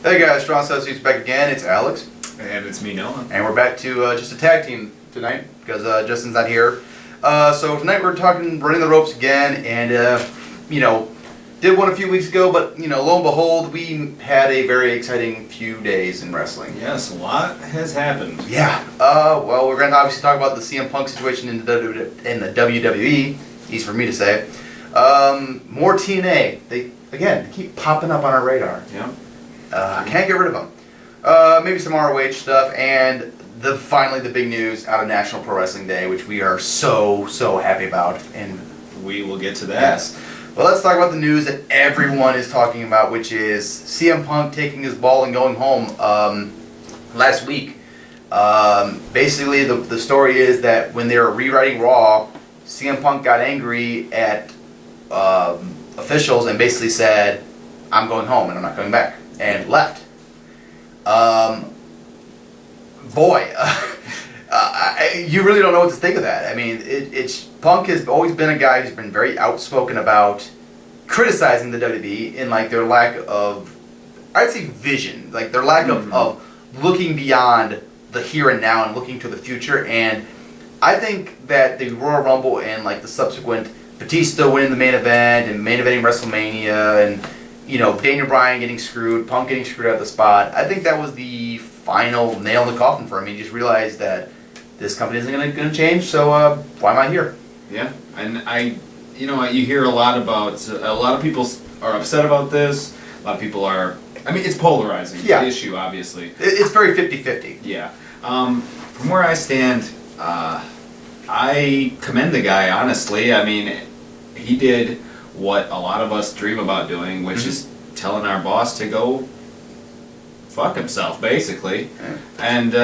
Hey guys, Strong Associates back again. It's Alex. And it's me, Noah. And we're back to just a tag team tonight because Justin's not here. So tonight we're running the ropes again, and did one a few weeks ago, but lo and behold, we had a very exciting few days in wrestling. Yes, a lot has happened. Yeah. Well, we're going to obviously talk about the CM Punk situation in the WWE. Easy for me to say. More TNA. They keep popping up on our radar. Yeah. I can't get rid of them. Maybe some ROH stuff, and finally the big news out of National Pro Wrestling Day, which we are so happy about. And we will get to that. Yes. Well, let's talk about the news that everyone is talking about, which is CM Punk taking his ball and going home last week. Basically, the story is that when they were rewriting Raw, CM Punk got angry at officials and basically said, "I'm going home and I'm not coming back," and left. You really don't know what to think of that. I mean, Punk has always been a guy who's been very outspoken about criticizing the WWE in their lack of, I'd say, vision, their lack of looking beyond the here and now and looking to the future. And I think that the Royal Rumble and the subsequent Batista winning the main event and main eventing WrestleMania and Daniel Bryan getting screwed, Punk getting screwed out of the spot, I think that was the final nail in the coffin for him. He just realized that this company isn't going to change, so why am I here? Yeah, and you hear a lot about, a lot of people are upset about this, a lot of people are, it's polarizing, the issue, obviously. It's very 50-50. Yeah. From where I stand, I commend the guy, honestly. He did what a lot of us dream about doing, which is telling our boss to go fuck himself, basically. Yeah. And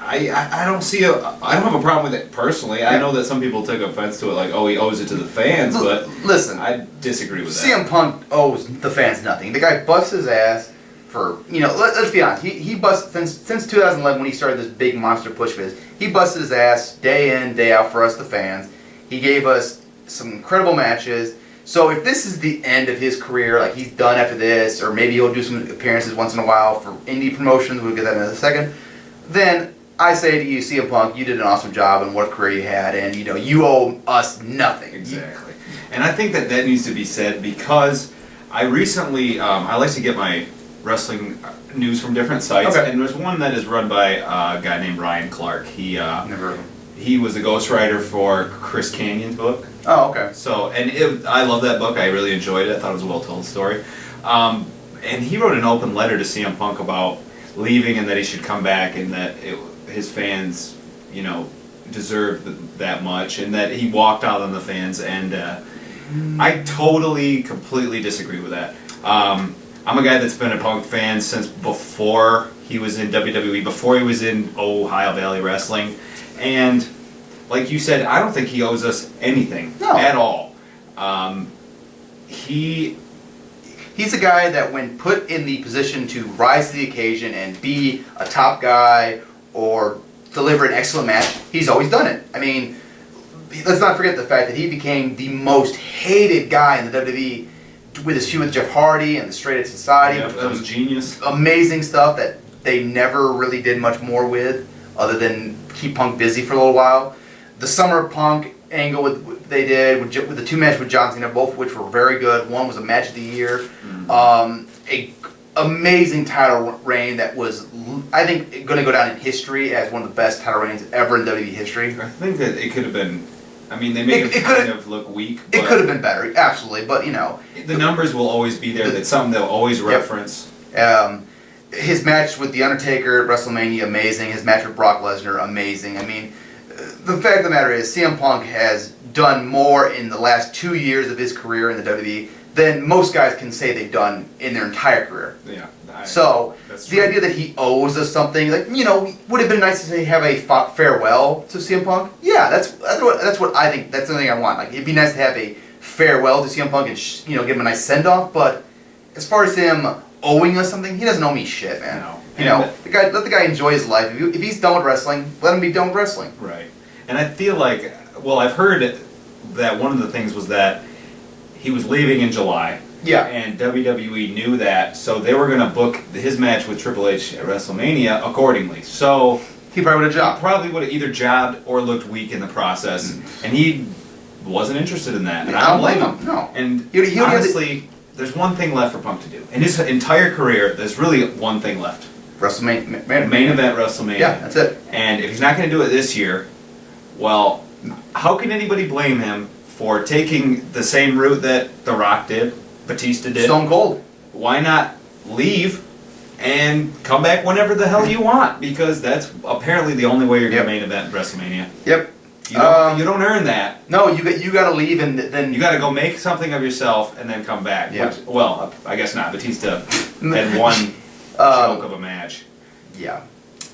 I don't have a problem with it personally. I know that some people took offense to it, he owes it to the fans, but listen, I disagree with that. CM Punk owes the fans nothing. The guy busts his ass for, let's be honest, he busted, since 2011 when he started this big monster push biz, he busted his ass day in, day out for us, the fans. He gave us some incredible matches. So if this is the end of his career, he's done after this, or maybe he'll do some appearances once in a while for indie promotions, we'll get that in a second, then I say to you, CM Punk, you did an awesome job and what a career you had, and you owe us nothing. Exactly. And I think that needs to be said because I recently, I like to get my wrestling news from different sites, and there's one that is run by a guy named Ryan Clark. He never heard of him. He was a ghostwriter for Chris Canyon's book. Oh, okay. So, I love that book. I really enjoyed it. I thought it was a well-told story. And he wrote an open letter to CM Punk about leaving and that he should come back and that his fans, deserved that much and that he walked out on the fans. And I totally, completely disagree with that. I'm a guy that's been a Punk fan since before he was in WWE, before he was in Ohio Valley Wrestling. And like you said, I don't think he owes us anything at all. He's a guy that when put in the position to rise to the occasion and be a top guy or deliver an excellent match, he's always done it. Let's not forget the fact that he became the most hated guy in the WWE with his feud with Jeff Hardy and the Straight Edge Society. Yeah, that was genius. Amazing stuff that they never really did much more with other than keep Punk busy for a little while. The Summer Punk angle they did with the two matches with John Cena, both of which were very good. One was a match of the year. A amazing title reign that was, I think, going to go down in history as one of the best title reigns ever in WWE history. I think that it could have been, they made it kind of look weak. It could have been better, absolutely, but the numbers will always be there. That's something they'll always reference. His match with The Undertaker at WrestleMania, amazing. His match with Brock Lesnar, amazing. The fact of the matter is, CM Punk has done more in the last 2 years of his career in the WWE than most guys can say they've done in their entire career. Yeah. So, the idea that he owes us something, would have been nice to say have a farewell to CM Punk? Yeah, that's what I think, that's the thing I want. It'd be nice to have a farewell to CM Punk and, give him a nice send-off, but as far as him owing us something, he doesn't owe me shit, man. Let the guy enjoy his life. If he's done with wrestling, let him be done with wrestling. Right. And I feel I've heard that one of the things was that he was leaving in July, Yeah. And WWE knew that, so they were going to book his match with Triple H at WrestleMania accordingly. So he probably would have jobbed. He probably would have either jobbed or looked weak in the process, and he wasn't interested in that. And I don't blame him. No. And honestly, there's one thing left for Punk to do. In his entire career, there's really one thing left. WrestleMania. Main event WrestleMania. Yeah, that's it. And if he's not going to do it this year, well, how can anybody blame him for taking the same route that The Rock did, Batista did? Stone Cold. Why not leave and come back whenever the hell you want? Because that's apparently the only way you're going to main event WrestleMania. Yep. You don't earn that. No, you got to leave and then you got to go make something of yourself and then come back. Yeah. Which, well, I guess not. Batista had one joke of a match. Yeah.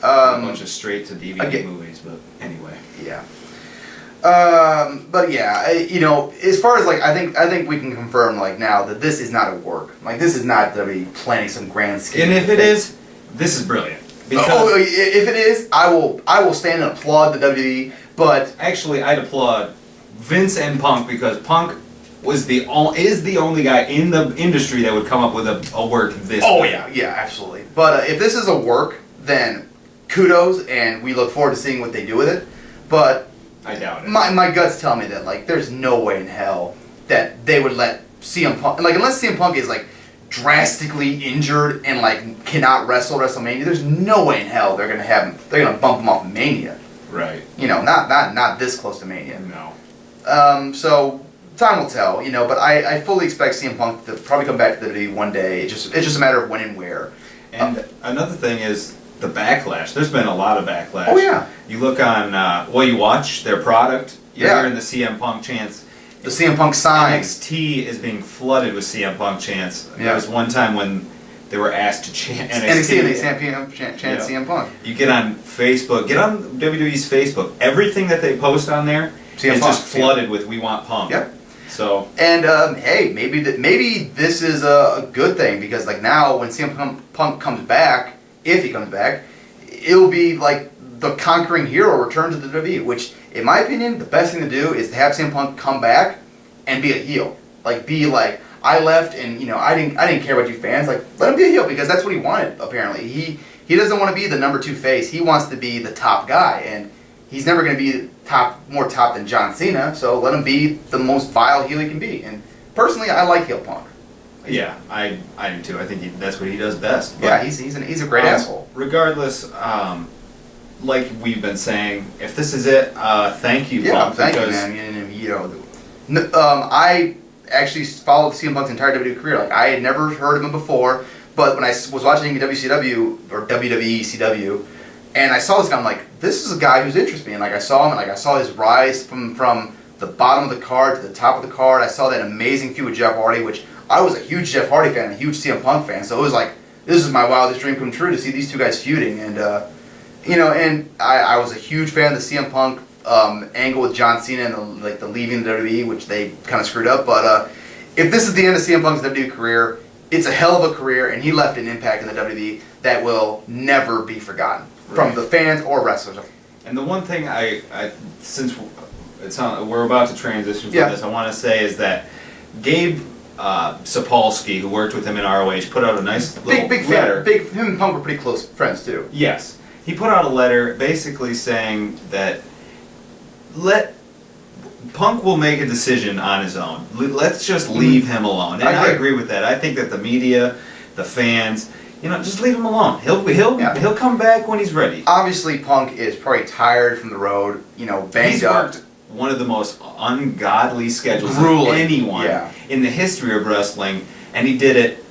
A bunch of straight to DVD movies, but anyway. Yeah. But yeah, as far as like, I think we can confirm like now that this is not a work. Like this is not WWE planning some grand scheme. And if it is, this is brilliant. Because if it is, I will stand and applaud the WWE. But actually, I'd applaud Vince and Punk because Punk is the only guy in the industry that would come up with a work this. Oh way. yeah, absolutely. But if this is a work, then kudos, and we look forward to seeing what they do with it. But I doubt it. My guts tell me that like there's no way in hell that they would let CM Punk, like, unless CM Punk is like drastically injured and like cannot wrestle WrestleMania, there's no way in hell they're gonna bump him off of Mania. Right. Not this close to Mania. No. So time will tell, but I fully expect CM Punk to probably come back to the WWE one day. It's just a matter of when and where. And another thing is the backlash. There's been a lot of backlash. Oh yeah. You look on, you watch their product. You're hearing the CM Punk chants. The CM Punk sign. NXT is being flooded with CM Punk chants. Yeah. There was one time when they were asked to chant NXT. NXT and they chant CM Punk. You get on Facebook, get on WWE's Facebook. Everything that they post on there is just flooded with "We want Punk." Yep. So. And hey, maybe this is a good thing because like now when CM Punk comes back, if he comes back, it'll be like the conquering hero return to the WWE. Which, in my opinion, the best thing to do is to have CM Punk come back and be a heel. Like be like, I left and I didn't care about you fans. Like let him be a heel because that's what he wanted. Apparently, he doesn't want to be the number 2 face. He wants to be the top guy, and he's never going to be more top than John Cena. So let him be the most vile heel he can be. And personally, I like heel Punk. Yeah, I do too. I think that's what he does best. But yeah, he's a great asshole. Regardless, like we've been saying, if this is it, thank you, Yeah, Punk, thank you, man. I actually followed CM Punk's entire WWE career. Like I had never heard of him before, but when I was watching WCW or WWE CW, and I saw this guy, I'm like, this is a guy who's interested me. And like I saw him, and like I saw his rise from the bottom of the card to the top of the card. I saw that amazing feud with Jeff Hardy, which I was a huge Jeff Hardy fan, a huge CM Punk fan. So it was like, this is my wildest dream come true to see these two guys feuding. And and I was a huge fan of the CM Punk angle with John Cena and the leaving the WWE, which they kind of screwed up. But if this is the end of CM Punk's WWE career, it's a hell of a career, and he left an impact in the WWE that will never be forgotten from the fans or wrestlers. And the one thing since we're about to transition from this, I want to say is that Gabe Sapolsky, who worked with him in ROH, put out a nice little letter. Him and Punk were pretty close friends too. Yes. He put out a letter basically saying that Punk will make a decision on his own. Let's just leave him alone. And I agree with that. I think that the media, the fans, just leave him alone. He'll come back when he's ready. Obviously, Punk is probably tired from the road, banged up. He's worked one of the most ungodly schedules of anyone in the history of wrestling, and he did it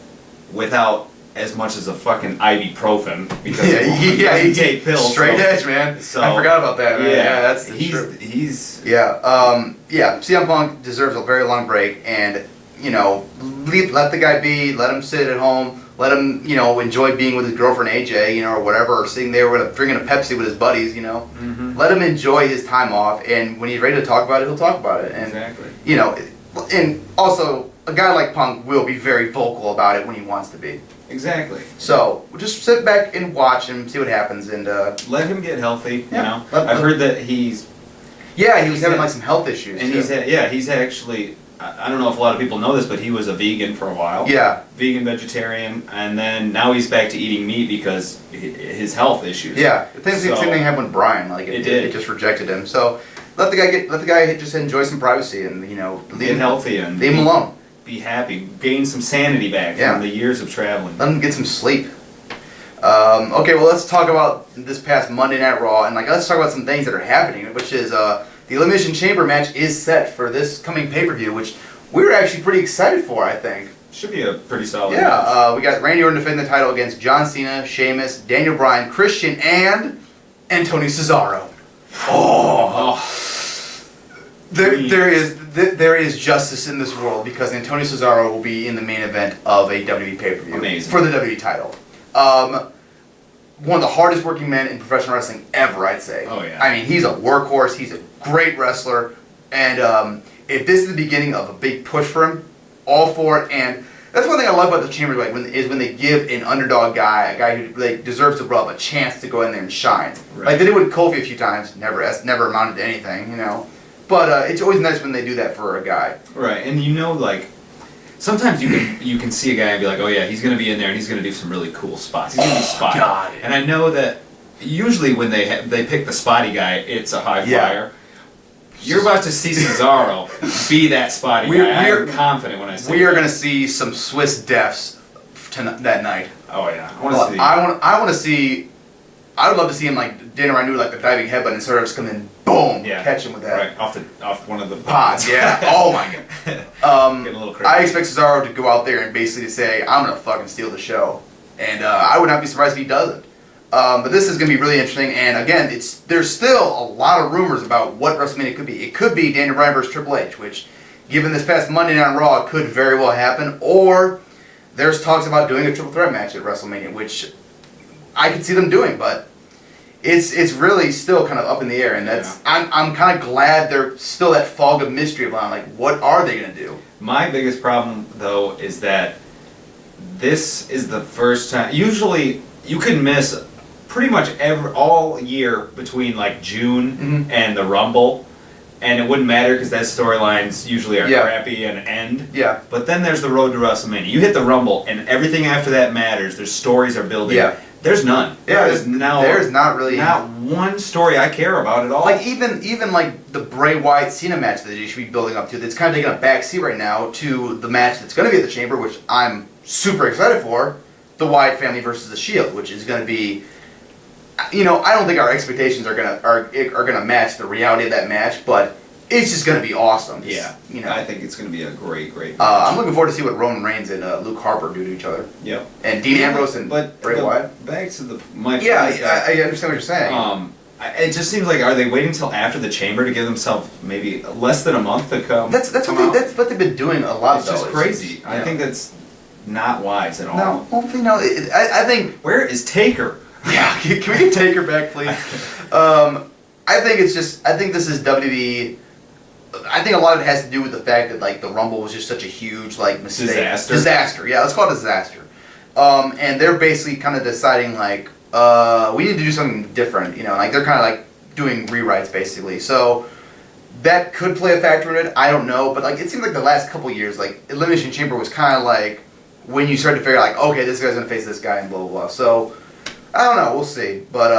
without as much as a fucking ibuprofen because he take pills. Straight edge, man. So, I forgot about that, man. Yeah, that's true. CM Punk deserves a very long break, and let the guy be. Let him sit at home. Let him enjoy being with his girlfriend AJ, or whatever, or sitting there drinking a Pepsi with his buddies. Mm-hmm. Let him enjoy his time off, and when he's ready to talk about it, he'll talk about it. And, exactly. And also a guy like Punk will be very vocal about it when he wants to be. Exactly. So we'll just sit back and watch him, see what happens, and let him get healthy. I've heard that he was having like some health issues. And too. he's actually I don't know if a lot of people know this, but he was a vegan for a while. Yeah. Vegan, vegetarian, and then now he's back to eating meat because his health issues. Yeah. The same thing happened with Brian. Like it just rejected him. So let the guy just enjoy some privacy and leave him healthy and leave him alone. Be happy, gain some sanity back from the years of traveling. Let him get some sleep. Okay, well, let's talk about this past Monday Night Raw, and let's talk about some things that are happening, which is the Elimination Chamber match is set for this coming pay-per-view, which we were actually pretty excited for, I think. Should be a pretty solid match. We got Randy Orton defending the title against John Cena, Sheamus, Daniel Bryan, Christian, and Antonio Cesaro. There is justice in this world because Antonio Cesaro will be in the main event of a WWE pay-per-view. Amazing. For the WWE title. One of the hardest working men in professional wrestling ever, I'd say. Oh, yeah. I mean, he's a workhorse. He's a great wrestler. And if this is the beginning of a big push for him, all for it. And that's one thing I love about the Chamber, when they give an underdog guy, a guy who deserves to rub, a chance to go in there and shine. Right. Like they did with Kofi a few times. Never amounted to anything, But it's always nice when they do that for a guy. Right, and sometimes you can see a guy and be like, oh yeah, he's going to be in there and he's going to do some really cool spots. He's going to be spotty. God. And I know that usually when they pick the spotty guy, it's a high flyer. You're about to see Cesaro be that spotty guy. I'm confident when I say we are going to see some Swiss deaths that night. Oh yeah, I want to see. I would love to see him like Daniel Bryan do the diving headbutt and sort of just come in, boom, catch him with that. Right, off one of the pods. Yeah. Oh my god. Getting a little crazy. I expect Cesaro to go out there and basically say, "I'm gonna fucking steal the show," and I would not be surprised if he doesn't. But this is gonna be really interesting, and again, there's still a lot of rumors about what WrestleMania could be. It could be Daniel Bryan versus Triple H, which, given this past Monday Night Raw, could very well happen. Or there's talks about doing a triple threat match at WrestleMania, which I could see them doing, but it's really still kind of up in the air, and I'm kind of glad there's still that fog of mystery around. Like, what are they gonna do? My biggest problem though is that this is the first time. Usually, you can miss pretty much all year between June and the Rumble, and it wouldn't matter because that storylines usually are crappy and end. Yeah. But then there's the road to WrestleMania. You hit the Rumble, and everything after that matters. There's stories are building. Yeah. There's none. Yeah, there's not one story I care about at all. Even the Bray Wyatt Cena match that they should be building up to, that's kind of taking a backseat right now to the match that's going to be at the Chamber, which I'm super excited for, the Wyatt family versus the Shield, which is going to be, I don't think our expectations are gonna match the reality of that match, but it's just going to be awesome. I think it's going to be a great match. I'm looking forward to see what Roman Reigns and Luke Harper do to each other. Yep. And Dean Ambrose and Bray Wyatt. Back to the I understand what you're saying. It just seems like, are they waiting until after the Chamber to give themselves maybe less than a month to come? That's what they've been doing a lot. It's just crazy. I think that's not wise at all. No, hopefully I think. Where is Taker? Yeah, can we get Taker back, please? I think this is WWE. I think a lot of it has to do with the fact that the Rumble was just such a huge mistake. Disaster. Yeah, let's call it a disaster. And they're basically kind of deciding we need to do something different. They're kind of doing rewrites basically. So that could play a factor in it. I don't know, but it seems like the last couple years, Elimination Chamber was kind of when you start to figure okay, this guy's gonna face this guy and blah blah blah. So I don't know. We'll see. But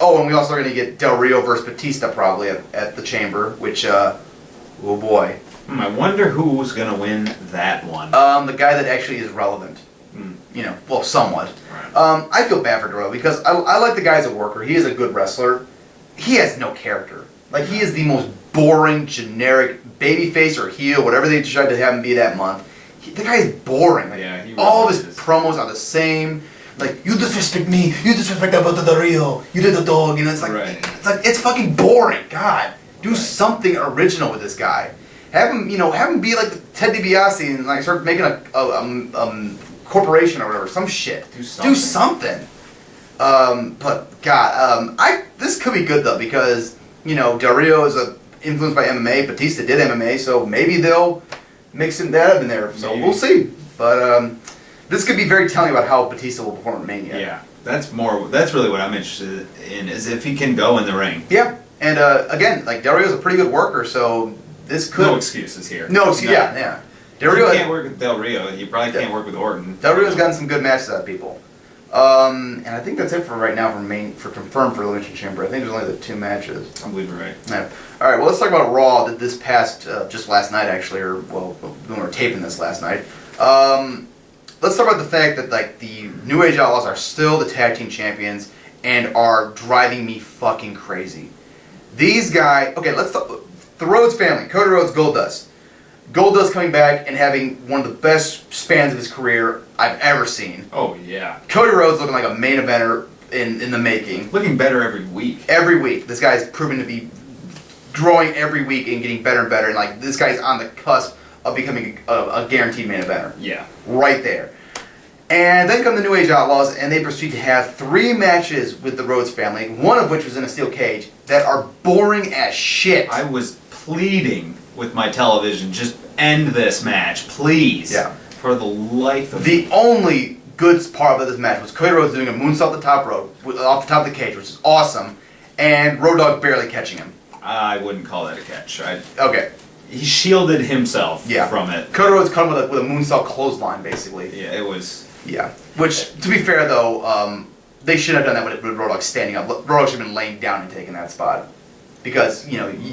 and we also are going to get Del Rio versus Batista probably at the Chamber, which, oh boy. I wonder who's going to win that one. The guy that actually is relevant. Somewhat. Right. I feel bad for Del Rio because I like the guy as a worker. He is a good wrestler. He has no character. He is the most boring, generic babyface or heel, whatever they tried to have him be that month. The guy is boring. All of his promos are the same. You disrespect me, you disrespect Alberto Del Rio, you did the dog, it's fucking boring. God, do something original with this guy. Have him be like Ted DiBiase and start making a corporation or whatever, some shit. Do something. But God, this could be good though because Del Rio is influenced by MMA. Batista did MMA, so maybe they'll mix that up in there. So we'll see. But this could be very telling about how Batista will perform at Mania. Yeah, that's really what I'm interested in, is if he can go in the ring. Yeah, and again, Del Rio's a pretty good worker, so this could... No excuses here. No excuses, yeah. Del Rio can't work with Del Rio. You probably can't work with Orton. Del Rio's gotten some good matches out of people. And I think that's it for right now for confirmed for Elimination Chamber. I think there's only the 2 matches. I believe you're right. Yeah. All right, well, let's talk about Raw that this past, just last night actually, or, well, when we were taping this last night. Let's talk about the fact that, like, the New Age Outlaws are still the tag team champions and are driving me fucking crazy. These guys, okay, let's talk, the Rhodes family, Cody Rhodes, Goldust. Goldust coming back and having one of the best spans of his career I've ever seen. Oh, yeah. Cody Rhodes looking like a main eventer in the making. Looking better every week. Every week. This guy's proven to be growing every week and getting better and better. And, like, this guy's on the cusp of becoming a guaranteed main eventer. Yeah. Right there. And then come the New Age Outlaws, and they proceed to have 3 matches with the Rhodes family, one of which was in a steel cage, that are boring as shit. I was pleading with my television, just end this match, please. Yeah. For the life of me. The only good part of this match was Cody Rhodes doing a moonsault the top rope, off the top of the cage, which is awesome, and Road Dogg barely catching him. I wouldn't call that a catch. Okay. He shielded himself from it. Cody Rhodes cut him with a moonsault clothesline, basically. Yeah, it was... Yeah. Which, to be fair, though, they shouldn't have done that with Road Dogg standing up. Road Dogg should have been laying down and taking that spot. Because, you know, you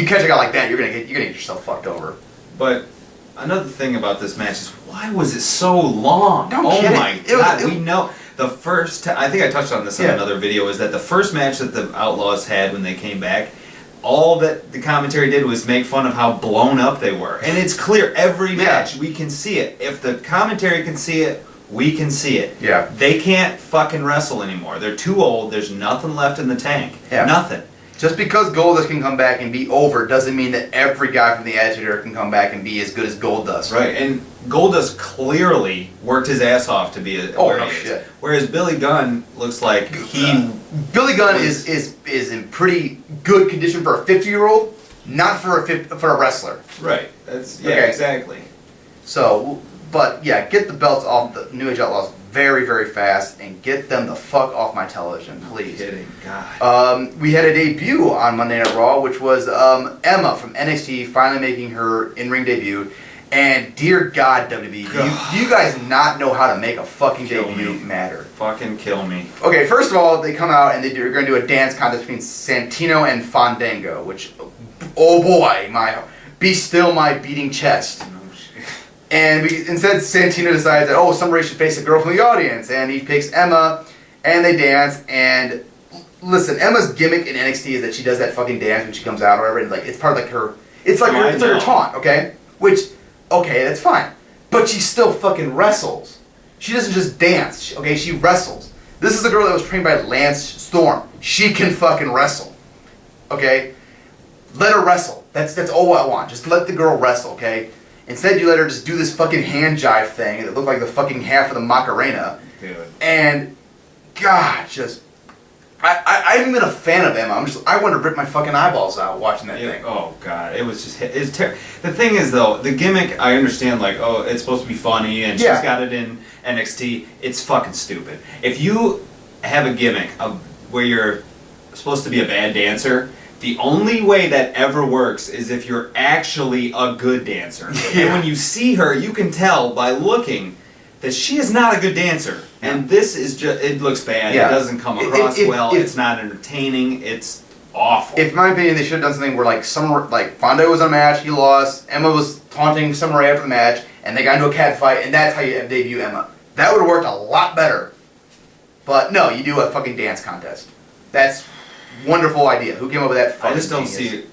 catch a guy like that, you're gonna get yourself fucked over. But another thing about this match is, why was it so long? Don't kid my God, we know the first. I think I touched on this in another video. Is that the first match that the Outlaws had when they came back? All that the commentary did was make fun of how blown up they were, and it's clear every match we can see it. If the commentary can see it, we can see it. Yeah. They can't fucking wrestle anymore. They're too old. There's nothing left in the tank. Yeah. Nothing. Just because Goldust can come back and be over doesn't mean that every guy from the Attitude Era can come back and be as good as Goldust. Right, and Goldust clearly worked his ass off to be shit. Whereas Billy Gunn looks like Billy Gunn is in pretty good condition for a 50-year-old, not for a wrestler. Right. That's exactly. So, but yeah, get the belts off the New Age Outlaws very, very fast and get them the fuck off my television, please. No kidding, God. We had a debut on Monday Night Raw, which was Emma from NXT finally making her in-ring debut. And dear God, WWE, do you guys not know how to make a fucking debut matter? Fucking kill me. Okay, first of all, they come out and they're going to do a dance contest between Santino and Fandango, which, oh boy, be still my beating chest. And instead, Santino decides that, somebody should face a girl from the audience. And he picks Emma, and they dance. And listen, Emma's gimmick in NXT is that she does that fucking dance when she comes out or whatever. And, like, it's part of like her, it's like her taunt, okay? Which, okay, that's fine. But she still fucking wrestles. She doesn't just dance, okay? She wrestles. This is a girl that was trained by Lance Storm. She can fucking wrestle, okay? Let her wrestle. That's all I want. Just let the girl wrestle, okay? Instead, you let her just do this fucking hand jive thing that looked like the fucking half of the Macarena. Dude. And, God, just... I haven't been a fan of Emma. I want to rip my fucking eyeballs out watching that thing. Oh, God. It was just... The thing is, though, the gimmick, I understand, like, it's supposed to be funny, and she's got it in NXT. It's fucking stupid. If you have a gimmick where you're supposed to be a bad dancer... The only way that ever works is if you're actually a good dancer. Yeah. And when you see her, you can tell by looking that she is not a good dancer. And this is just, it looks bad. Yeah. It doesn't come across well. It's not entertaining. It's awful. In my opinion, they should have done something where like Fonda was on a match, he lost, Emma was taunting Summer Rae after the match, and they got into a cat fight, and that's how you debut Emma. That would have worked a lot better. But no, you do a fucking dance contest. That's... wonderful idea. Who came up with that? I just don't see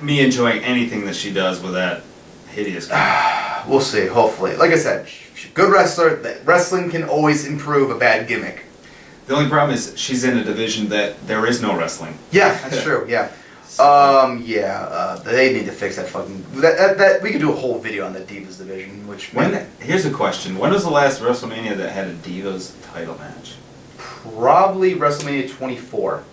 me enjoying anything that she does with that hideous gimmick. We'll see, hopefully. Like I said, she's a good wrestler. Wrestling can always improve a bad gimmick. The only problem is she's in a division that there is no wrestling. Yeah, that's true, yeah. They need to fix that fucking... we could do a whole video on the Divas division, which... Here's a question. When was the last WrestleMania that had a Divas title match? Probably WrestleMania 24.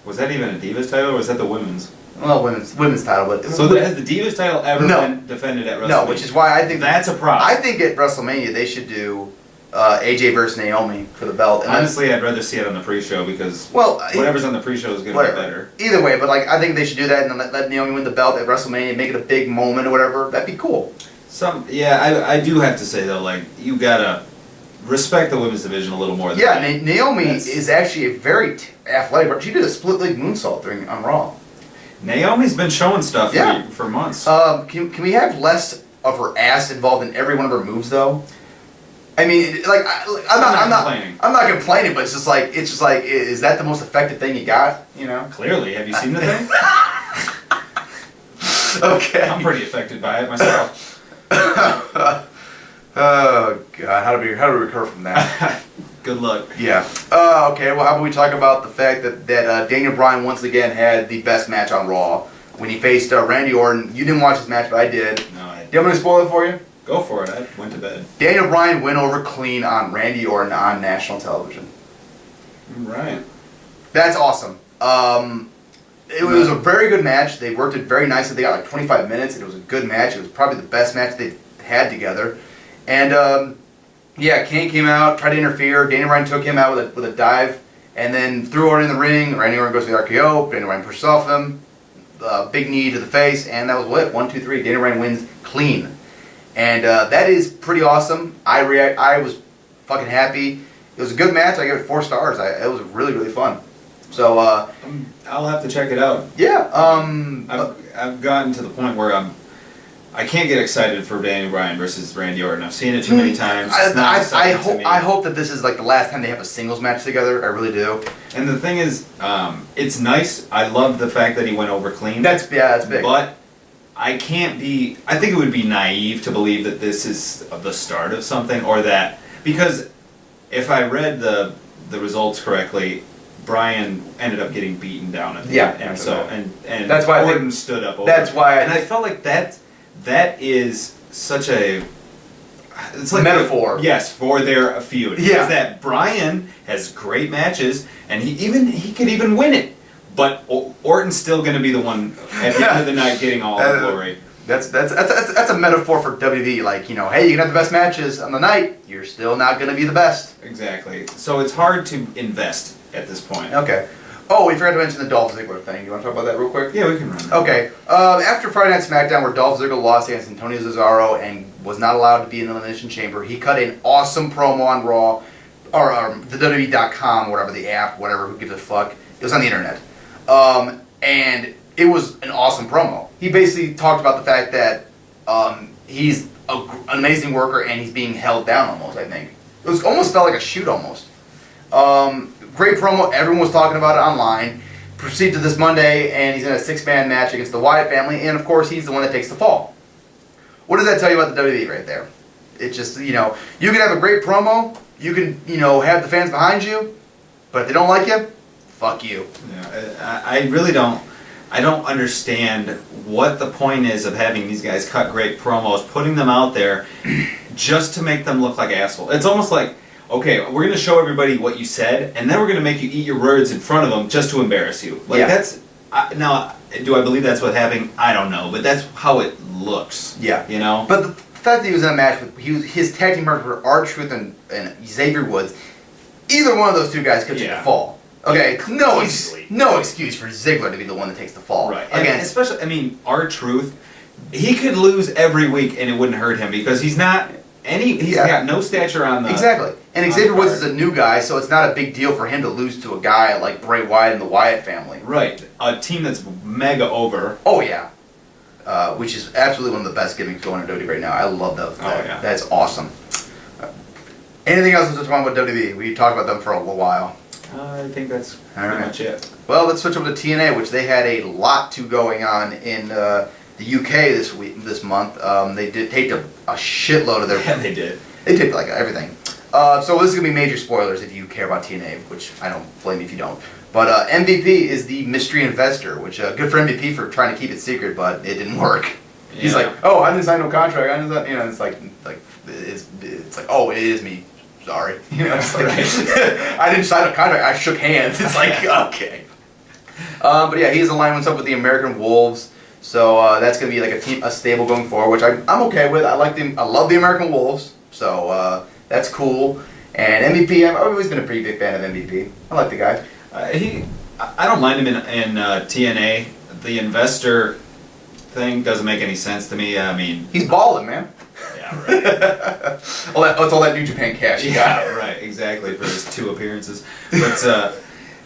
Was that even a Divas title, or was that the women's? Well, women's title, but... So has the Divas title ever been defended at WrestleMania? No, which is why I think... That's a problem. I think at WrestleMania they should do AJ versus Naomi for the belt. And honestly, I'd rather see it on the pre-show because whatever's on the pre-show is going to be better. Either way, but like I think they should do that and then let Naomi win the belt at WrestleMania, make it a big moment or whatever. That'd be cool. I do have to say though, like you gotta respect the women's division a little more. Than Naomi is actually a very athletic. She did a split leg moonsault on Raw. Naomi's been showing stuff for months. Can we have less of her ass involved in every one of her moves though? I mean, like I'm not complaining, but it's just like is that the most effective thing you got? You know. Clearly, have you seen the thing? Okay. I'm pretty affected by it myself. Oh God, how do we recover from that? Good luck. Yeah. Okay. Well, how about we talk about the fact that Daniel Bryan once again had the best match on Raw when he faced Randy Orton. You didn't watch this match, but I did. No, I didn't. Do you want me to spoil it for you? Go for it. I went to bed. Daniel Bryan went over clean on Randy Orton on national television. Right. That's awesome. It was a very good match. They worked it very nicely. They got like 25 minutes, and it was a good match. It was probably the best match they had together. And Kane came out, tried to interfere. Daniel Bryan took him out with a dive, and then threw Orton in the ring. Randy Orton goes to the RKO. Daniel Bryan pushes off him. Big knee to the face, and that was it. 1, 2, 3. Daniel Bryan wins clean. And that is pretty awesome. I was fucking happy. It was a good match. I gave it 4 stars. It was really, really fun. So I'll have to check it out. Yeah. I've gotten to the point where I can't get excited for Daniel Bryan versus Randy Orton. I've seen it too many times. I hope that this is like the last time they have a singles match together. I really do. And the thing is, it's nice. I love the fact that he went over clean. That's big. But I think it would be naive to believe that this is the start of something, or that, because if I read the results correctly, Bryan ended up getting beaten down at the end, and that's why Orton stood up over. That's why I felt like that is such a, it's like metaphor. Yes, for their feud. Yeah. Is that Bryan has great matches, and he could even win it. But Orton's still going to be the one at the end of the night getting all the glory. That's a metaphor for WWE. Like, you know, hey, you can have the best matches on the night. You're still not going to be the best. Exactly. So it's hard to invest at this point. Okay. Oh, we forgot to mention the Dolph Ziggler thing. You want to talk about that real quick? Yeah, we can run that. Okay. After Friday Night SmackDown, where Dolph Ziggler lost against Antonio Cesaro and was not allowed to be in the Elimination Chamber, he cut an awesome promo on Raw, or the WWE.com, whatever, the app, whatever, who gives a fuck. It was on the internet. And it was an awesome promo. He basically talked about the fact that he's an amazing worker and he's being held down almost, I think. It was almost felt like a shoot almost. Great promo. Everyone was talking about it online. Proceed to this Monday, and he's in a 6-man match against the Wyatt family, and of course he's the one that takes the fall. What does that tell you about the WWE right there? It's just, you know, you can have a great promo, you can, you know, have the fans behind you, but if they don't like you, fuck you. Yeah, I really don't. I don't understand what the point is of having these guys cut great promos, putting them out there just to make them look like assholes. It's almost like, okay, we're going to show everybody what you said, and then we're going to make you eat your words in front of them just to embarrass you. Like, that's... now, do I believe that's what's happening? I don't know, but that's how it looks. Yeah. You know? But the fact that he was in a match with... his tag team partners were R-Truth and Xavier Woods. Either one of those two guys could take the fall. Okay, no excuse for Ziggler to be the one that takes the fall. Right. And especially, I mean, R-Truth, he could lose every week and it wouldn't hurt him because he's not... He's got no stature on the... Exactly. And Xavier Woods is a new guy, so it's not a big deal for him to lose to a guy like Bray Wyatt and the Wyatt family. Right. A team that's mega over. Oh, yeah. Which is absolutely one of the best gimmicks going on WWE right now. I love that. Oh, yeah. That's awesome. Anything else to talk about WWE? We talked about them for a little while. I think that's pretty much it. Well, let's switch over to TNA, which they had a lot going on in... the UK this month. They taped a shitload of their... Yeah, they did. They taped like everything. So this is going to be major spoilers if you care about TNA, which I don't blame you if you don't. But MVP is the mystery investor, which good for MVP for trying to keep it secret, but it didn't work. Yeah. He's like, oh, I didn't sign no contract. I didn't, you know, it's like it's like, oh, it is me. Sorry, you know, it's like, I didn't sign a contract. I shook hands. It's like, okay. But yeah, he's aligned himself with the American Wolves. So that's gonna be like a stable going forward, which I'm okay with. I love the American Wolves. So That's cool. And MVP, I've always been a pretty big fan of MVP. I like the guy. I don't mind him in TNA. The investor thing doesn't make any sense to me. I mean, he's balling, man. Yeah, right. It's all that New Japan cash he got. Right, exactly, for his 2 appearances. But,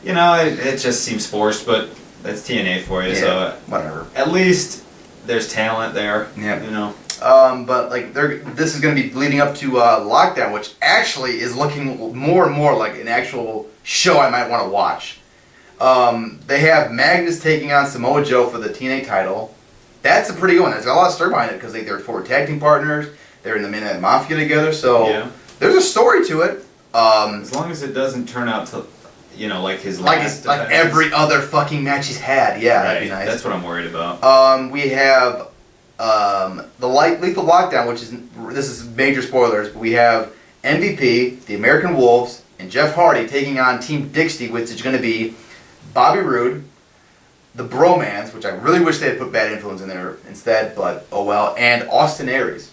you know, it just seems forced, but that's TNA for you, so whatever. At least there's talent there, you know. But like this is going to be leading up to Lockdown, which actually is looking more and more like an actual show I might want to watch. They have Magnus taking on Samoa Joe for the TNA title. That's a pretty good one. There's got a lot of story behind it because they're former tag team partners. They're in the Midnight Mafia together, so there's a story to it. As long as it doesn't turn out to, you know, like his last like every other fucking match he's had. Yeah, that'd be nice. That's what I'm worried about. We have the Lethal Lockdown, which this is major spoilers, but we have MVP, the American Wolves, and Jeff Hardy taking on Team Dixie, which is going to be Bobby Roode, the Bromans, which I really wish they had put Bad Influence in there instead, but oh well, and Austin Aries,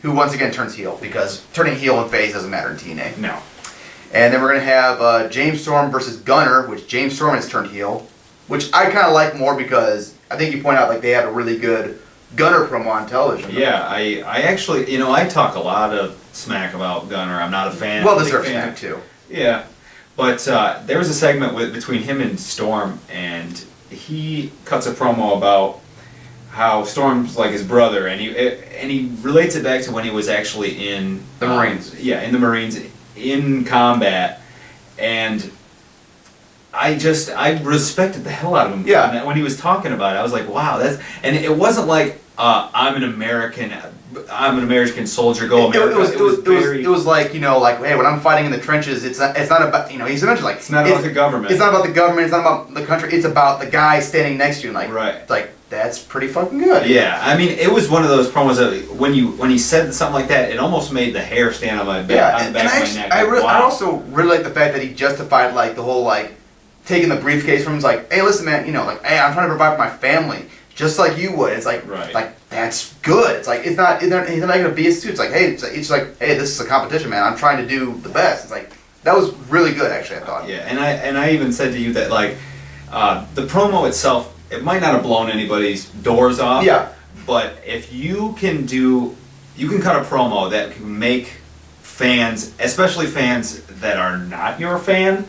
who once again turns heel, because turning heel and face doesn't matter in TNA. No. And then we're going to have James Storm versus Gunner, which James Storm has turned heel, which I kind of like more because I think you point out like they have a really good Gunner promo on television. Yeah, I actually, you know, I talk a lot of smack about Gunner. I'm not a fan. Well, deserved smack too. Yeah, but there was a segment between him and Storm, and he cuts a promo about how Storm's like his brother, and he relates it back to when he was actually in the Marines. Yeah, in the Marines, in combat, and I respected the hell out of him. Yeah. When he was talking about it, I was like, wow, and it wasn't like I'm an American soldier. Go America. It was like, you know, like, hey, when I'm fighting in the trenches, it's not about, you know, he's eventually like, it's not about the government. It's not about the government. It's not about the country. It's about the guy standing next to you. And like, right. Like that's pretty fucking good. Yeah, I mean, it was one of those promos that when he said something like that, it almost made the hair stand on my back. Yeah, and actually, I also really like the fact that he justified like the whole like taking the briefcase from him. He's like, hey, listen, man, you know, like, hey, I'm trying to provide for my family. Just like you would. It's like, like that's good. It's like he's not gonna be a suit. It's like, hey, it's like, hey, this is a competition, man. I'm trying to do the best. It's like that was really good, actually. I thought. Yeah, and I even said to you that like the promo itself, it might not have blown anybody's doors off. Yeah. But if you can cut a promo that can make fans, especially fans that are not your fan,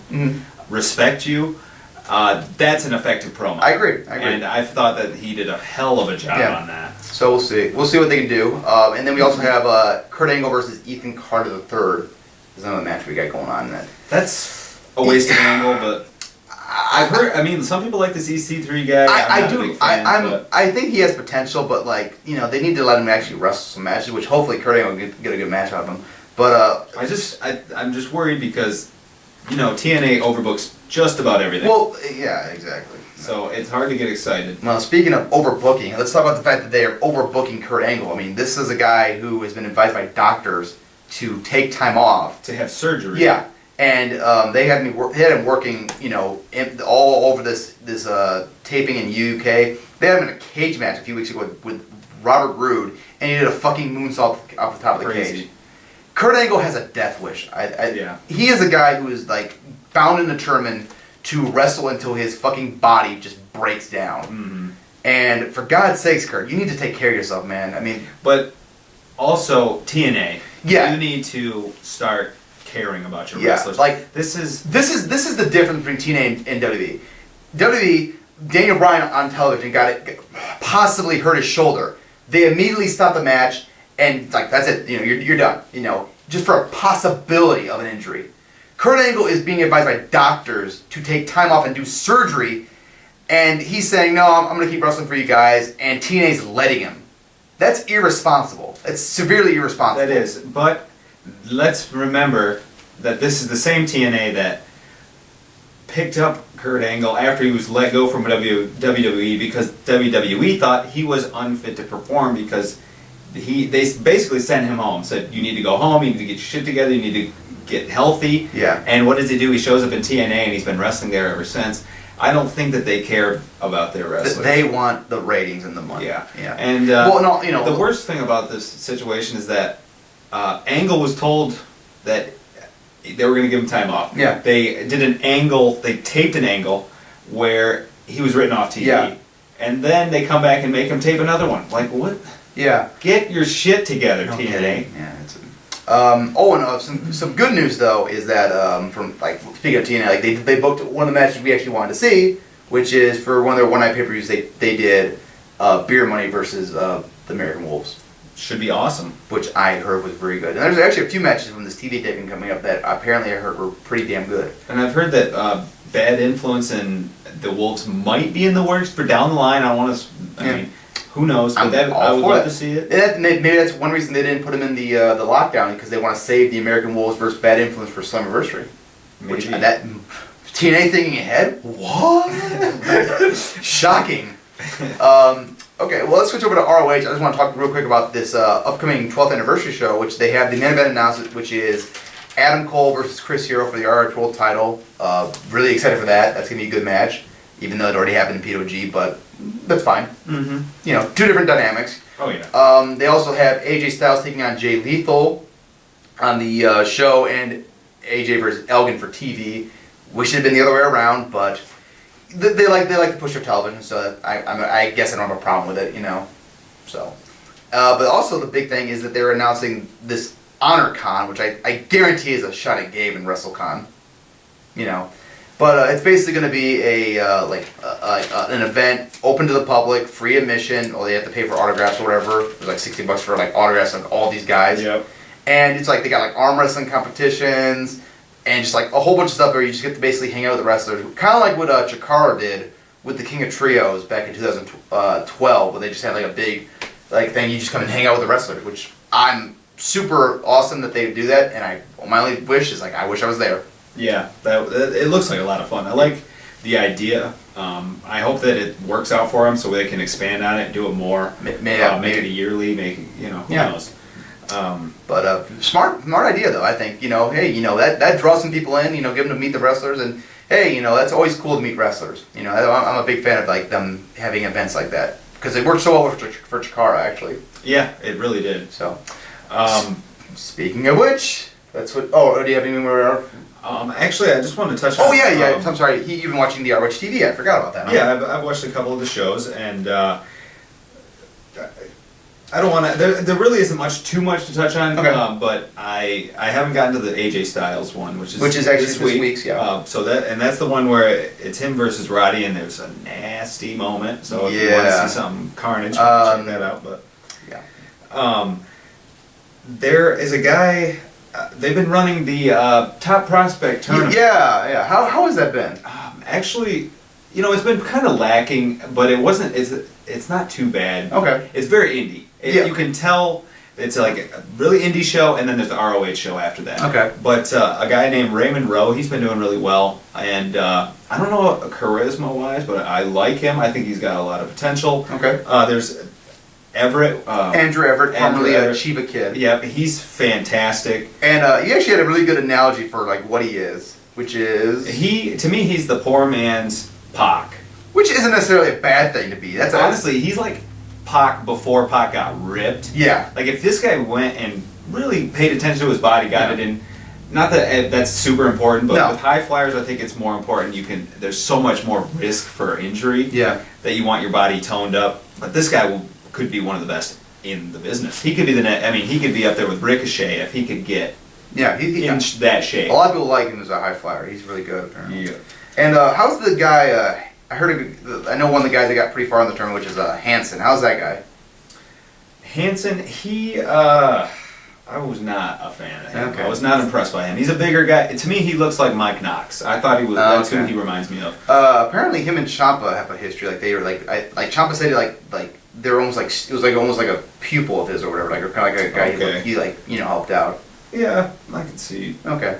respect you. That's an effective promo. I agree. And I thought that he did a hell of a job on that. So we'll see. We'll see what they can do. And then we also have Kurt Angle versus Ethan Carter III. There's another match we got going on. That's a waste of Angle, but I've heard. I mean, some people like this EC3 guy. I think he has potential, but like, you know, they need to let him actually wrestle some matches, which hopefully Kurt Angle will get a good match out of him. But I'm just worried because, you know, TNA overbooks just about everything. Well, yeah, exactly. So it's hard to get excited. Well, speaking of overbooking, let's talk about the fact that they are overbooking Kurt Angle. I mean, this is a guy who has been advised by doctors to take time off. To have surgery. Yeah. And they had him working, you know, all over this taping in UK. They had him in a cage match a few weeks ago with Robert Roode, and he did a fucking moonsault off the top of the cage. Kurt Angle has a death wish. He is a guy who is like bound and determined to wrestle until his fucking body just breaks down. And for God's sakes, Kurt, you need to take care of yourself, man. I mean, but also TNA. Yeah, you need to start caring about your wrestlers. Like this is the difference between TNA and WWE. WWE, Daniel Bryan on television possibly hurt his shoulder. They immediately stopped the match. And like that's it, you know, you're done. You know, just for a possibility of an injury. Kurt Angle is being advised by doctors to take time off and do surgery, and he's saying, no, I'm going to keep wrestling for you guys, and TNA's letting him. That's irresponsible. It's severely irresponsible. That is, but let's remember that this is the same TNA that picked up Kurt Angle after he was let go from WWE because WWE thought he was unfit to perform because they basically sent him home. Said, you need to go home, you need to get your shit together, you need to get healthy. Yeah. And what does he do? He shows up in TNA and he's been wrestling there ever since. I don't think that they care about their wrestlers. They want the ratings and the money. Yeah. Yeah. And well, no, you know, the worst thing about this situation is that Angle was told that they were going to give him time off. Yeah. They did an angle. They taped an angle where he was written off TV. Yeah. And then they come back and make him tape another one. Like, what? Yeah. Get your shit together, No TNA. kidding. Yeah. Some good news though is that from like speaking of TNA, like they booked one of the matches we actually wanted to see, which is for one of their one-night pay-per-views. They did Beer Money versus the American Wolves. Should be awesome. Which I heard was very good. And there's actually a few matches from this TV taping coming up that apparently I heard were pretty damn good. And I've heard that Bad Influence and the Wolves might be in the works for down the line. I want to. I mean, who knows? But I would love to see it. And maybe that's one reason they didn't put him in the lockdown, because they want to save the American Wolves versus Bad Influence for Slammiversary. Which that TNA thinking ahead? What? Shocking. Okay, well, let's switch over to ROH. I just want to talk real quick about this upcoming 12th anniversary show, which they have the main event announced, which is Adam Cole versus Chris Hero for the ROH World title. Really excited for that. That's going to be a good match, even though it already happened in PWG, but that's fine. Mm-hmm. You know, two different dynamics. Oh, yeah. They also have AJ Styles taking on Jay Lethal on the show, and AJ versus Elgin for TV. Wish it had been the other way around, but they like to push their television, so I guess I don't have a problem with it, you know. So, but also the big thing is that they're announcing this Honor Con, which I guarantee is a shot at Gabe in WrestleCon, you know. But it's basically going to be an event open to the public, free admission, or they have to pay for autographs or whatever. There's like $60 for like autographs of all these guys. Yep. And it's like they got like arm wrestling competitions and just like a whole bunch of stuff where you just get to basically hang out with the wrestlers. Kind of like what CHIKARA did with the King of Trios back in 2012, where they just had like a big like thing. You just come and hang out with the wrestlers, which I'm super awesome that they do that. And my only wish is like I wish I was there. Yeah, it looks like a lot of fun. I like the idea. I hope that it works out for them so they can expand on it, do it more, make it a yearly, who knows. But smart idea though. I think hey, that draws some people in. Give them to meet the wrestlers, and hey, that's always cool to meet wrestlers. I'm a big fan of like them having events like that because it worked so well for CHIKARA actually. Yeah, it really did. So, speaking of which, that's what. Oh, do you have any more? Actually, I just wanted to touch on... Oh, yeah. I'm sorry. You've been watching the ROH TV. I forgot about that. Yeah, I've watched a couple of the shows, and I don't want to... There really isn't too much to touch on, okay. But I haven't gotten to the AJ Styles one, which is actually this week's, yeah. That's the one where it's him versus Roddy, and there's a nasty moment, so if you want to see some carnage, check that out, but... Yeah. There is a guy... they've been running the Top Prospect tournament. Yeah. How has that been? Actually, it's been kind of lacking, but it wasn't. It's not too bad. Okay. It's very indie. You can tell it's like a really indie show, and then there's the ROH show after that. Okay. But a guy named Raymond Rowe, he's been doing really well, and I don't know charisma-wise, but I like him. I think he's got a lot of potential. Okay. There's Everett. Andrew Everett, formerly a Chiba Kid. Yeah, he's fantastic. And he actually had a really good analogy for like what he is, which is... To me, he's the poor man's Pac. Which isn't necessarily a bad thing to be. Honestly, he's like Pac before Pac got ripped. Yeah. Like if this guy went and really paid attention to his body, got it in... Not that that's super important, but with high flyers, I think it's more important. There's so much more risk for injury that you want your body toned up. But this guy could be one of the best in the business. He could be he could be up there with Ricochet if he could get in that shape. A lot of people like him as a high flyer. He's really good, apparently. Yeah. And how's the guy? I know one of the guys that got pretty far in the tournament, which is Hansen. How's that guy? Hansen, I was not a fan of him. Okay. I was not impressed by him. He's a bigger guy. To me, he looks like Mike Knox. I thought he was. That's who he reminds me of. Apparently, him and Ciampa have a history. Like they were like Ciampa said, like they're almost like it was like almost like a pupil of his or whatever. Like kind of like a guy he helped out. Yeah, I can see. Okay.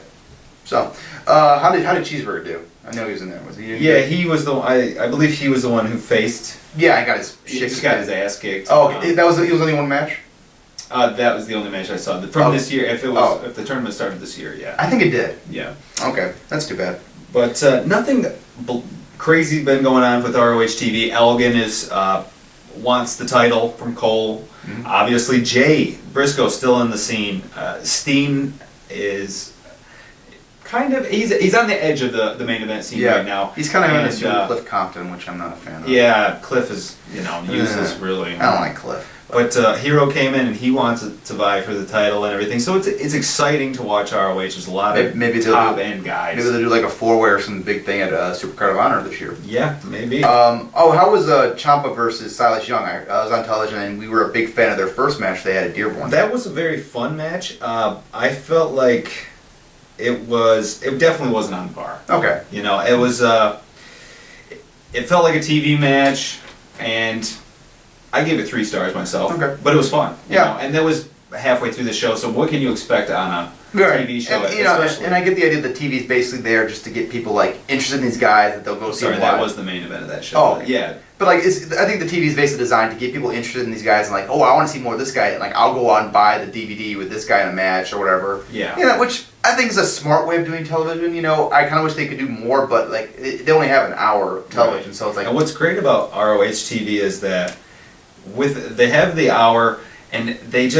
So, how did Cheeseburger do? I know he was in there. Was he? Yeah, he was the. I believe he was the one who faced. Yeah, I got his. He just got his ass kicked. Oh, he was only one match. That was the only match I saw from this year. If the tournament started this year, yeah. I think it did. Yeah. Okay, that's too bad. But nothing crazy been going on with ROH TV. Elgin wants the title from Cole. Mm-hmm. Obviously, Jay Briscoe still in the scene. Steen is kind of he's on the edge of the main event scene right now. He's kind of in this with Cliff Compton, which I'm not a fan of. Yeah, Cliff is useless really. I don't like Cliff. But Hero came in and he wants to vie for the title and everything, so it's exciting to watch ROH. There's a lot of top end guys. Maybe they'll do like a 4-way or some big thing at Super Card of Honor this year. Yeah, maybe. How was Ciampa versus Silas Young? I was on television and we were a big fan of their first match they had at Dearborn. That was a very fun match. I felt like it definitely wasn't on par. Okay. It was it felt like a TV match, and I gave it 3 stars myself. Okay. But it was fun. Yeah. And that was halfway through the show, so what can you expect on a TV show? And I get the idea that TV is basically there just to get people like interested in these guys that they'll go see. Sorry, that was the main event of that show. Oh, yeah. But like, I think the TV is basically designed to get people interested in these guys and like, oh, I want to see more of this guy, and like I'll go out and buy the DVD with this guy in a match or whatever. Yeah. Which I think is a smart way of doing television. I kind of wish they could do more, but like they only have an hour of television, so it's like. And what's great about ROH TV is that they have the hour, and they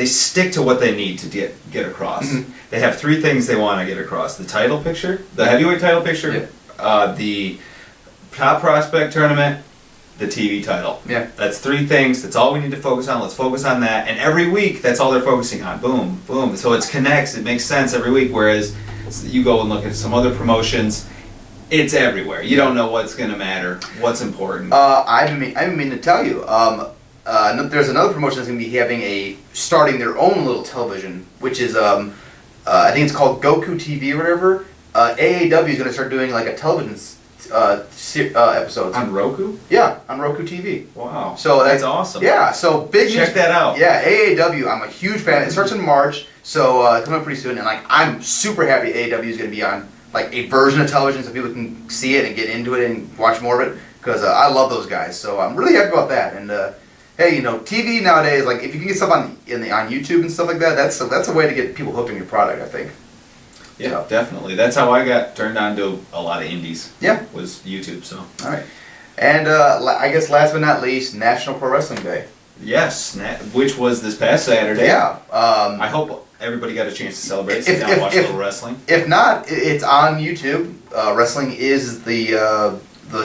stick to what they need to get across. Mm-hmm. They have 3 things they want to get across: the title picture, the heavyweight title picture, the top prospect tournament, the TV title. Yeah. That's 3 things. That's all we need to focus on. Let's focus on that. And every week, that's all they're focusing on. Boom, boom. So it connects. It makes sense every week. Whereas you go and look at some other promotions, it's everywhere. You don't know what's going to matter, what's important. I mean to tell you. There's another promotion that's going to be starting their own little television, which is I think it's called Goku TV or whatever. AAW is going to start doing like a television episodes on Roku. Yeah, on Roku TV. Wow. So that's awesome. Yeah. So big. Check that out. Yeah, AAW. I'm a huge fan. It starts in March, so coming up pretty soon, and like I'm super happy AAW is going to be on like a version of television so people can see it and get into it and watch more of it because I love those guys. So I'm really happy about that. And hey, TV nowadays, like if you can get stuff on YouTube and stuff like that, that's a way to get people hooked on your product, I think. Yeah, definitely. That's how I got turned on to a lot of indies. Yeah, was YouTube. So. All right, and I guess last but not least, National Pro Wrestling Day. Yes, which was this past Saturday. Yeah. I hope everybody got a chance to celebrate. Sit down and watch a little wrestling. If not, it's on YouTube. Wrestling is the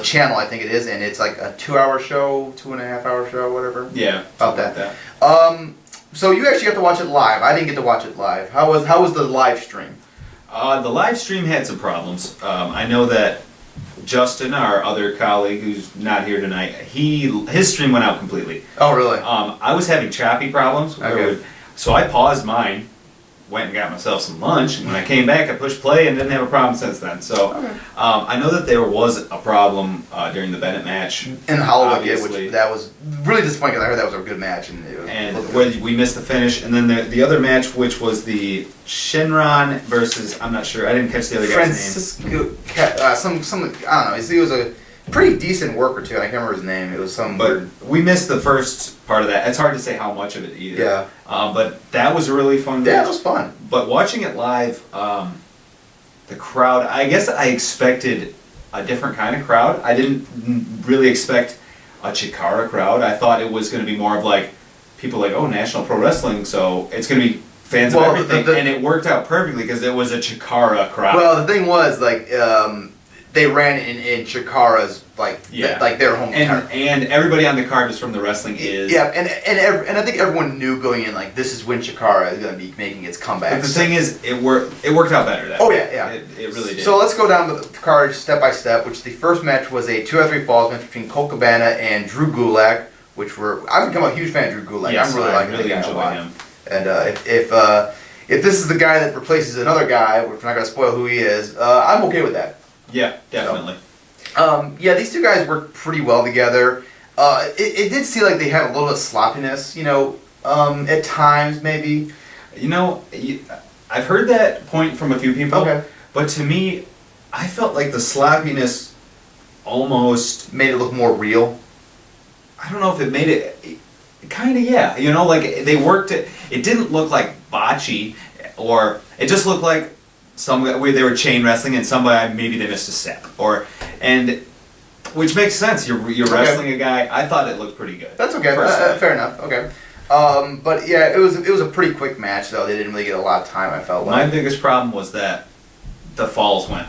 channel, I think it is, and it's like a 2-hour show, 2.5-hour show, whatever. Yeah, about that. So you actually got to watch it live. I didn't get to watch it live. How was the live stream? The live stream had some problems. I know that Justin, our other colleague who's not here tonight, his stream went out completely. Oh, really? I was having choppy problems. Okay. So I paused mine, went and got myself some lunch, and when I came back, I pushed play and didn't have a problem since then. So I know that there was a problem during the Bennett match. In Hollywood, which that was really disappointing because I heard that was a good match. And where we missed the finish. And then the other match, which was the Shinron versus, I'm not sure, I didn't catch the other guy's name. I don't know, he was a pretty decent worker too, and I can't remember his name. It was some weird. We missed the first part of that. It's hard to say how much of it either. Yeah. But that was a really fun match. Yeah, it was fun. But watching it live, the crowd, I guess I expected a different kind of crowd. I didn't really expect a CHIKARA crowd. I thought it was going to be more of like people like, oh, National Pro Wrestling, so it's going to be fans of everything. And it worked out perfectly because it was a CHIKARA crowd. Well, the thing was, like, they ran in Chikara's like their home and everybody on the card is from the Wrestling Is. Yeah, and I think everyone knew going in like this is when Chikara is going to be making its comeback. But the thing is, it worked out better. That way. Yeah. It really did. So let's go down the card step by step. Which the first match was a 2 out of 3 falls match between Colt Cabana and Drew Gulak, which I've become a huge fan of Drew Gulak. Yes, I'm really liking really the guy enjoy a lot. him. And if this is the guy that replaces another guy, which we're not going to spoil who he is, I'm okay with that. Yeah, definitely. These two guys worked pretty well together. It did seem like they had a little bit of sloppiness, at times maybe. I've heard that point from a few people. Okay. But to me, I felt like the sloppiness almost made it look more real. I don't know if it made it. Kind of, yeah. Like they worked it. It didn't look like botchy, or it just looked like where they were chain wrestling and somebody maybe they missed a step, which makes sense. You're wrestling a guy. I thought it looked pretty good. That's okay. Fair enough. Okay. But yeah, it was a pretty quick match though. They didn't really get a lot of time. I felt like My biggest problem was that the falls went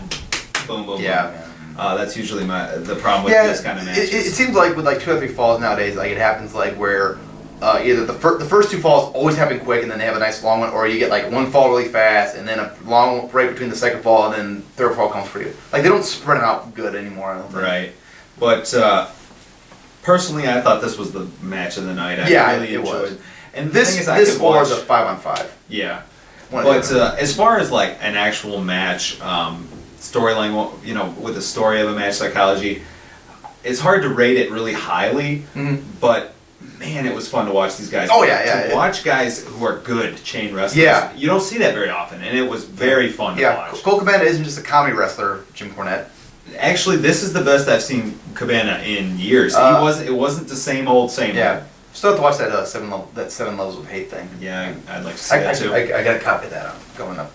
boom, boom, yeah. boom. That's usually the problem with Yeah, this kind of matches. it seems like with like 2 or 3 falls nowadays, like it happens like where either the first 2 falls always happen quick and then they have a nice long one, or you get like 1 fall really fast and then a long break between the second fall and then third fall comes for you. Like they don't spread them out good anymore. I don't think. Right. But personally, I thought this was the match of the night. I really enjoyed it. And the thing is, I could watch the 5-on-5. Yeah. But as far as like an actual match, storyline, you know, with the story of a match psychology, it's hard to rate it really highly. But man, it was fun to watch these guys. Oh yeah. To watch guys who are good chain wrestlers. Yeah. You don't see that very often, and it was very fun to watch. Cole Cabana isn't just a comedy wrestler, Jim Cornette. Actually, this is the best I've seen Cabana in years. It wasn't the same old. Yeah. Still have to watch that seven levels of hate thing. Yeah, I'd like to see that too. I got a copy of that going up.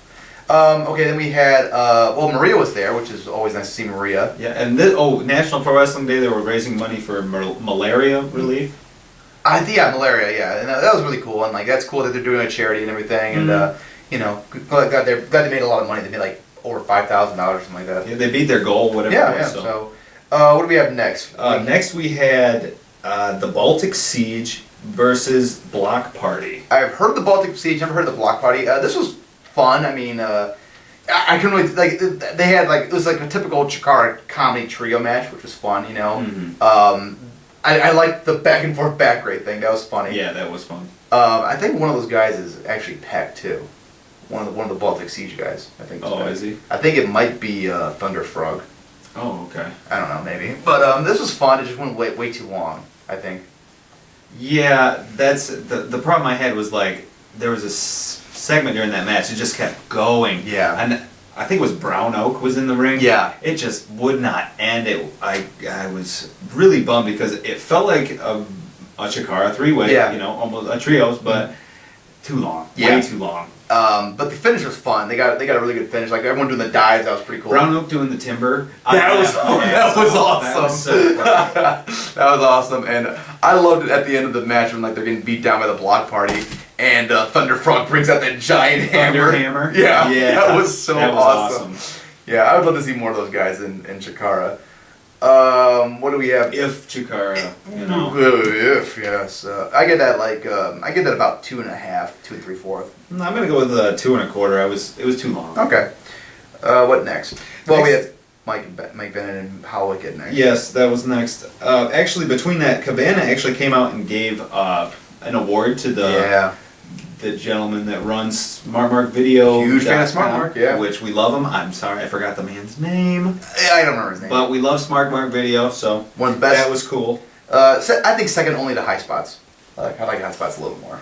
Okay, then we had Maria was there, which is always nice to see Maria. Yeah, and National Pro Wrestling Day, they were raising money for malaria relief. Malaria, yeah, and that was really cool, and like that's cool that they're doing a charity and everything, and you know, glad they made a lot of money. They made like over $5,000 or something like that. Yeah, they beat their goal, whatever. Yeah, it was, yeah. So, what do we have next? Next we had the Baltic Siege versus Block Party. I've heard the Baltic Siege, never heard the Block Party. This was fun. I mean, I couldn't really like. They had like it was like a typical CHIKARA comedy trio match, which was fun. You know, I liked the back and forth back rate thing. That was funny. Yeah, that was fun. I think one of those guys is actually Peck too. One of the Baltic Siege guys. I think. Oh, is he? I think it might be Thunder Frog. Oh, okay. I don't know, maybe. But this was fun. It just went way too long, I think. Yeah, that's the problem I had was like there was a segment during that match. It just kept going. Yeah. And I think it was Brown Oak was in the ring. Yeah. It just would not end. I was really bummed because it felt like a CHIKARA 3-way. Yeah. You know, almost a trios, but too long. Yeah. Way too long. But the finish was fun. They got a really good finish. Like everyone doing the dives, that was pretty cool. Brown Oak doing the timber. That was awesome. That was so funny. That was awesome, and I loved it at the end of the match when like they're getting beat down by the Block Party, and Thunder Frog brings out that giant hammer. Hammer. Yeah, that was so awesome. Yeah, I would love to see more of those guys in CHIKARA. What do we have? If CHIKARA, you know. If yes, I get that like I get that about 2.5, 2 3/4. I'm gonna go with 2 1/4. It was too long. Okay. What next? Well, we had Mike Bennett and Howick at next. Yes, that was next. Actually, between that, Cabana actually came out and gave an award to the gentleman that runs Smart Mark Video. Huge fan of Smart Mark, yeah. Which we love him. I'm sorry, I forgot the man's name. I don't remember his name. But we love Smart Mark Video, so one of the best. That was cool. I think second only to High Spots. I like High Spots a little more.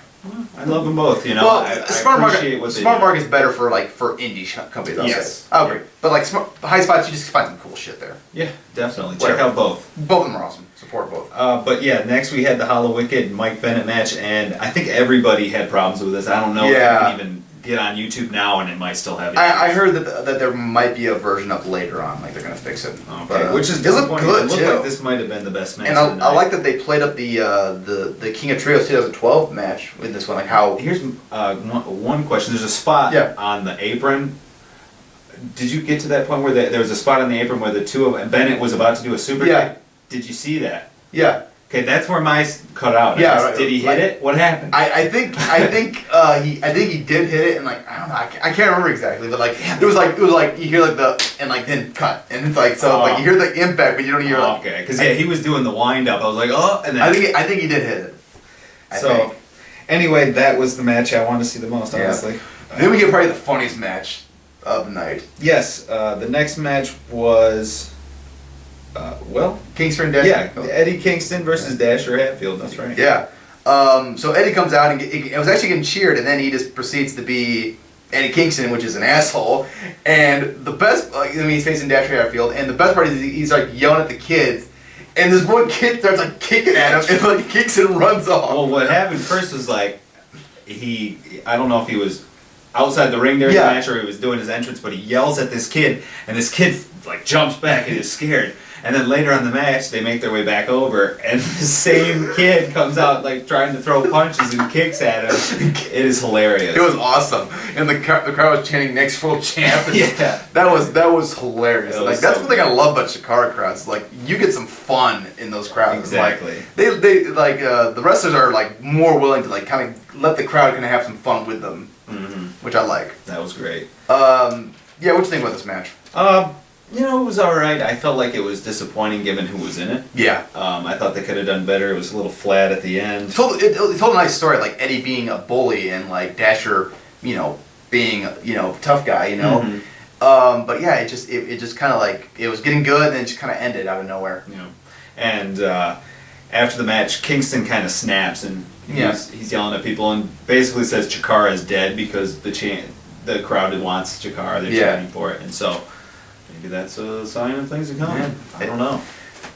I love them both, you know. Well, I Smart appreciate Mark is better for indie companies. I'll say. I agree. But like High Spots, you just find some cool shit there. Yeah, definitely. Check out both. Both of them are awesome. Support both. But yeah, next we had the Hollow Wicked Mike Bennett match, and I think everybody had problems with this. I don't know if you can even get on YouTube now, and it might still have. I heard that there might be a version up later on, like they're gonna fix it. Okay, but, which is disappointing. It looked like this might have been the best match. And I like that they played up the King of Trios 2012 match with this one. Like how here's one question. There's a spot on the apron. Did you get to that point where there was a spot on the apron where the two of and Bennett was about to do a super kick? Did you see that? Yeah. Okay, that's where my cut out. Yeah, right. Did he hit it? What happened? I think he did hit it, and like I don't know, I can't remember exactly, but like it was like you hear like the and like then cut, and it's like so like you hear the impact, but you don't hear like okay, because he was doing the wind up. I was like and then I think he did hit it. I think. Anyway, that was the match I wanted to see the most, honestly. Then we get probably the funniest match of the night. Yes, the next match was. Kingston and Dasher Hatfield. Eddie Kingston versus Dasher Hatfield, that's right. Yeah. So Eddie comes out and it was actually getting cheered, and then he just proceeds to be Eddie Kingston, which is an asshole. And the best, he's facing Dasher Hatfield, and the best part is he's like yelling at the kids, and this one kid starts like kicking at him, and like kicks and runs off. Well, what happened first was like, I don't know if he was outside the ring during the match or he was doing his entrance, but he yells at this kid, and this kid like jumps back and is scared. And then later on the match, they make their way back over, and the same kid comes out like trying to throw punches and kicks at him. It is hilarious. It was awesome, and the crowd was chanting "Next World Champ." Yeah, that was hilarious. That was like that's so one thing I love about CHIKARA crowds. Like you get some fun in those crowds. Exactly. Like, they like the wrestlers are like more willing to like kind of let the crowd kind of have some fun with them, which I like. That was great. Yeah, what do you think about this match? You know, it was alright. I felt like it was disappointing given who was in it. Yeah. I thought they could have done better. It was a little flat at the end. It told a nice story, like Eddie being a bully and like Dasher, being tough guy, But yeah, it just kind of like it was getting good and then it just kind of ended out of nowhere. Yeah. And after the match, Kingston kind of snaps and he's yelling at people and basically says CHIKARA is dead because the crowd wants CHIKARA. They're chanting for it, and so. Maybe that's a sign of things to come. Yeah. I don't know.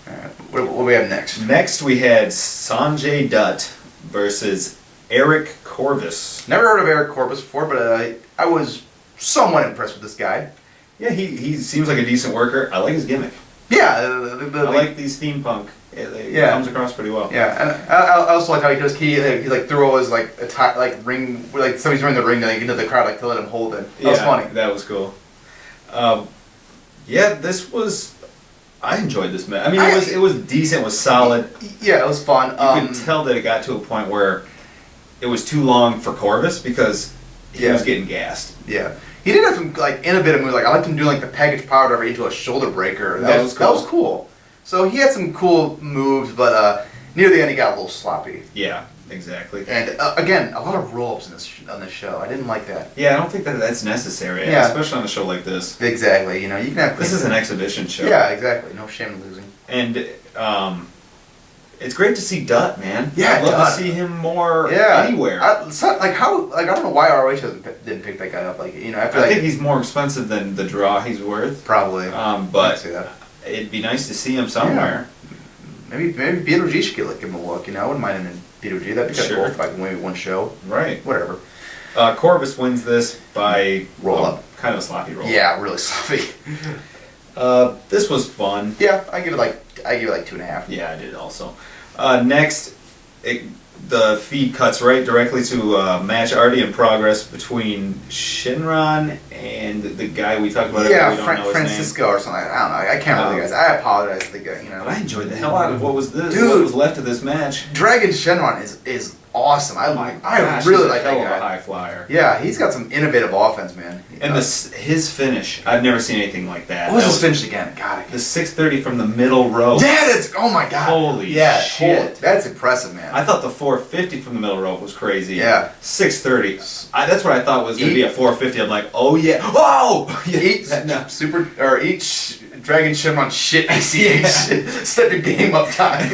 Alright, what do we have next? Next we had Sanjay Dutt versus Eric Corvus. Never heard of Eric Corvus before, but I was somewhat impressed with this guy. Yeah, he seems like a decent worker. I like his gimmick. Yeah, I like these steampunk. It comes across pretty well. Yeah, and I also like how he like threw all his like ring, like somebody's running the ring like, into the crowd like to let him hold it. That was funny. That was cool. Yeah, I enjoyed this match. I mean, it was decent, it was solid. Yeah, it was fun. You could tell that it got to a point where it was too long for Corvus because he was getting gassed. Yeah. He did have some like innovative moves. Like I liked him doing like the package power driver into a shoulder breaker. That was cool. So he had some cool moves, but near the end he got a little sloppy. Yeah. Exactly. And again, a lot of roll-ups on this show. I didn't like that. Yeah, I don't think that's necessary, especially on a show like this. Exactly. You can have. This is an exhibition show. Yeah, exactly. No shame in losing. And it's great to see Dutt, man. Yeah, I'd love to see him more anywhere. I don't know why ROH didn't pick that guy up. I think he's more expensive than the draw he's worth. Probably. But it'd be nice to see him somewhere. Yeah. Maybe BWG should give him a look. I wouldn't mind him in BWG. That'd be kind of cool if I can maybe one show. Right. Whatever. Corvus wins this by roll up. Kind of a sloppy roll. Yeah, really sloppy. This was fun. Yeah, I give it like 2.5. Yeah, I did also. Next, the feed cuts right directly to a match already in progress between Shinron and the guy we talked about. Yeah, we don't know his Francisco or something. I don't know. I can't remember the guys. I apologize to the guy. But I enjoyed the hell out of what was this. Dude, what was left of this match. Dragon Shinron is awesome. I really like that guy. A high flyer. Yeah, he's got some innovative offense, man. And his finish, I've never seen anything like that. What was his finish again? God, the 630 from the middle rope. Yeah, oh my god. Holy shit. That's impressive, man. I thought the 450 from the middle rope was crazy. Yeah. 630. That's what I thought was going to be a 450. I'm like, oh yeah. Oh! Each Dragon Shinron shit ACH. Step your game up time.